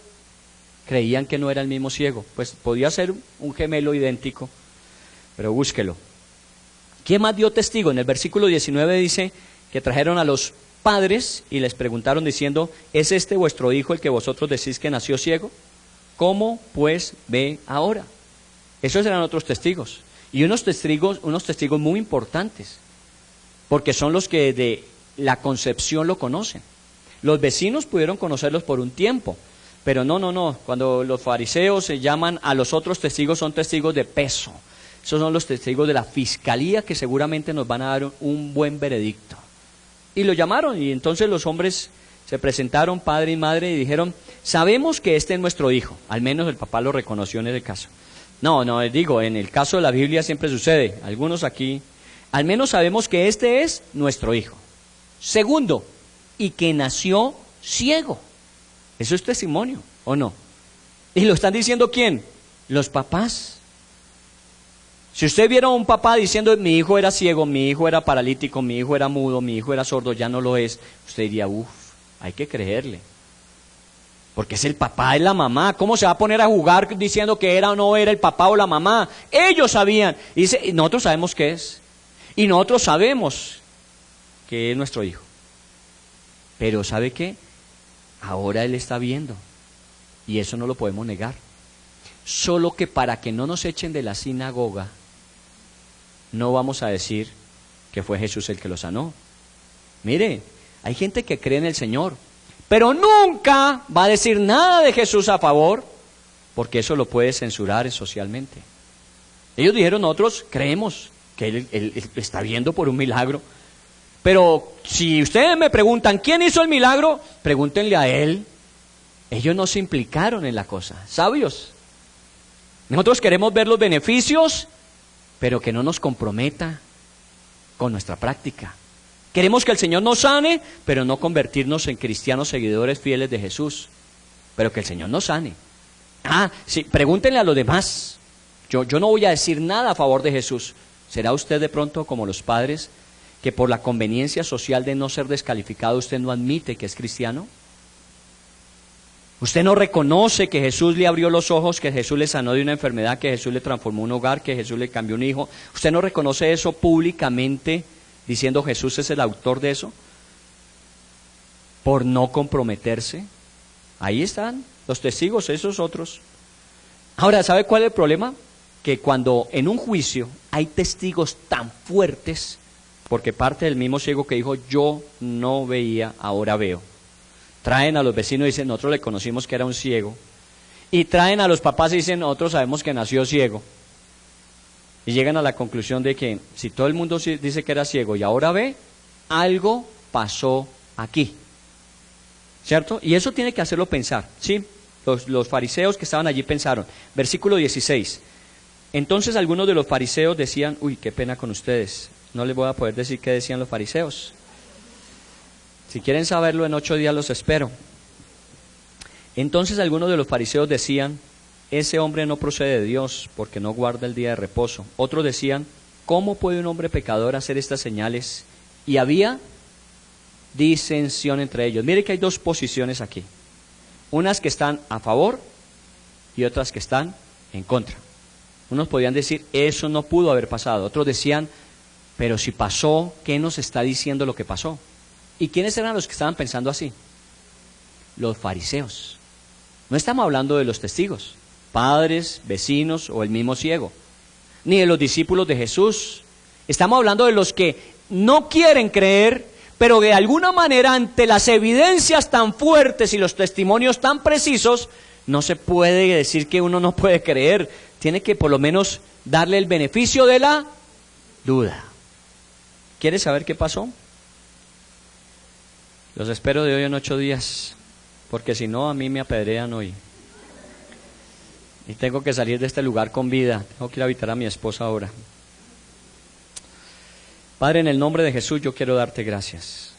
creían que no era el mismo ciego. Pues podía ser un gemelo idéntico, pero búsquelo. ¿Quién más dio testigo? En el versículo 19 dice que trajeron a los padres y les preguntaron diciendo, ¿es este vuestro hijo el que vosotros decís que nació ciego? ¿Cómo pues ve ahora? Esos eran otros testigos. Y unos testigos muy importantes, porque son los que de la concepción lo conocen. Los vecinos pudieron conocerlos por un tiempo, pero no. Cuando los fariseos se llaman a los otros testigos, son testigos de peso. Esos son los testigos de la fiscalía que seguramente nos van a dar un buen veredicto. Y lo llamaron, y entonces los hombres se presentaron, padre y madre, y dijeron, sabemos que este es nuestro hijo. Al menos el papá lo reconoció en ese caso. No, digo, en el caso de la Biblia siempre sucede. Algunos aquí, al menos sabemos que este es nuestro hijo. Segundo, y que nació ciego. Eso es testimonio, ¿o no? ¿Y lo están diciendo quién? Los papás. Si usted viera a un papá diciendo, mi hijo era ciego, mi hijo era paralítico, mi hijo era mudo, mi hijo era sordo, ya no lo es, usted diría, hay que creerle. Porque es el papá, es la mamá. ¿Cómo se va a poner a jugar diciendo que era o no era el papá o la mamá? Ellos sabían. Y dice, nosotros sabemos qué es. Y nosotros sabemos que es nuestro hijo. Pero ¿sabe qué? Ahora él está viendo. Y eso no lo podemos negar. Solo que para que no nos echen de la sinagoga, no vamos a decir que fue Jesús el que lo sanó. Mire, hay gente que cree en el Señor, pero nunca va a decir nada de Jesús a favor, porque eso lo puede censurar socialmente. Ellos dijeron, nosotros creemos que él está viendo por un milagro, pero si ustedes me preguntan, ¿quién hizo el milagro? Pregúntenle a él. Ellos no se implicaron en la cosa, sabios. Nosotros queremos ver los beneficios, pero que no nos comprometa con nuestra práctica. Queremos que el Señor nos sane, pero no convertirnos en cristianos seguidores fieles de Jesús. Pero que el Señor nos sane. Sí, pregúntenle a los demás. Yo no voy a decir nada a favor de Jesús. ¿Será usted de pronto como los padres, que por la conveniencia social de no ser descalificado, usted no admite que es cristiano? Usted no reconoce que Jesús le abrió los ojos, que Jesús le sanó de una enfermedad, que Jesús le transformó un hogar, que Jesús le cambió un hijo. Usted no reconoce eso públicamente, diciendo Jesús es el autor de eso, por no comprometerse. Ahí están los testigos, esos otros. Ahora, ¿sabe cuál es el problema? Que cuando en un juicio hay testigos tan fuertes, porque parte del mismo ciego que dijo, yo no veía, ahora veo. Traen a los vecinos y dicen, nosotros le conocimos que era un ciego. Y traen a los papás y dicen, nosotros sabemos que nació ciego. Y llegan a la conclusión de que si todo el mundo dice que era ciego y ahora ve, algo pasó aquí. ¿Cierto? Y eso tiene que hacerlo pensar, ¿sí? Los fariseos que estaban allí pensaron. Versículo 16. Entonces algunos de los fariseos decían, qué pena con ustedes. No les voy a poder decir qué decían los fariseos. Si quieren saberlo, en 8 días los espero. Entonces algunos de los fariseos decían, ese hombre no procede de Dios, porque no guarda el día de reposo. Otros decían, ¿cómo puede un hombre pecador hacer estas señales? Y había disensión entre ellos. Mire que hay dos posiciones aquí. Unas que están a favor y otras que están en contra. Unos podían decir, eso no pudo haber pasado. Otros decían, pero si pasó, ¿qué nos está diciendo lo que pasó? ¿Y quiénes eran los que estaban pensando así? Los fariseos. No estamos hablando de los testigos, padres, vecinos o el mismo ciego, ni de los discípulos de Jesús. Estamos hablando de los que no quieren creer, pero de alguna manera ante las evidencias tan fuertes y los testimonios tan precisos, no se puede decir que uno no puede creer. Tiene que por lo menos darle el beneficio de la duda. ¿Quieres saber qué pasó? Los espero de hoy en 8 días, porque si no a mí me apedrean hoy. Y tengo que salir de este lugar con vida. Tengo que ir a visitar a mi esposa ahora. Padre, en el nombre de Jesús yo quiero darte gracias.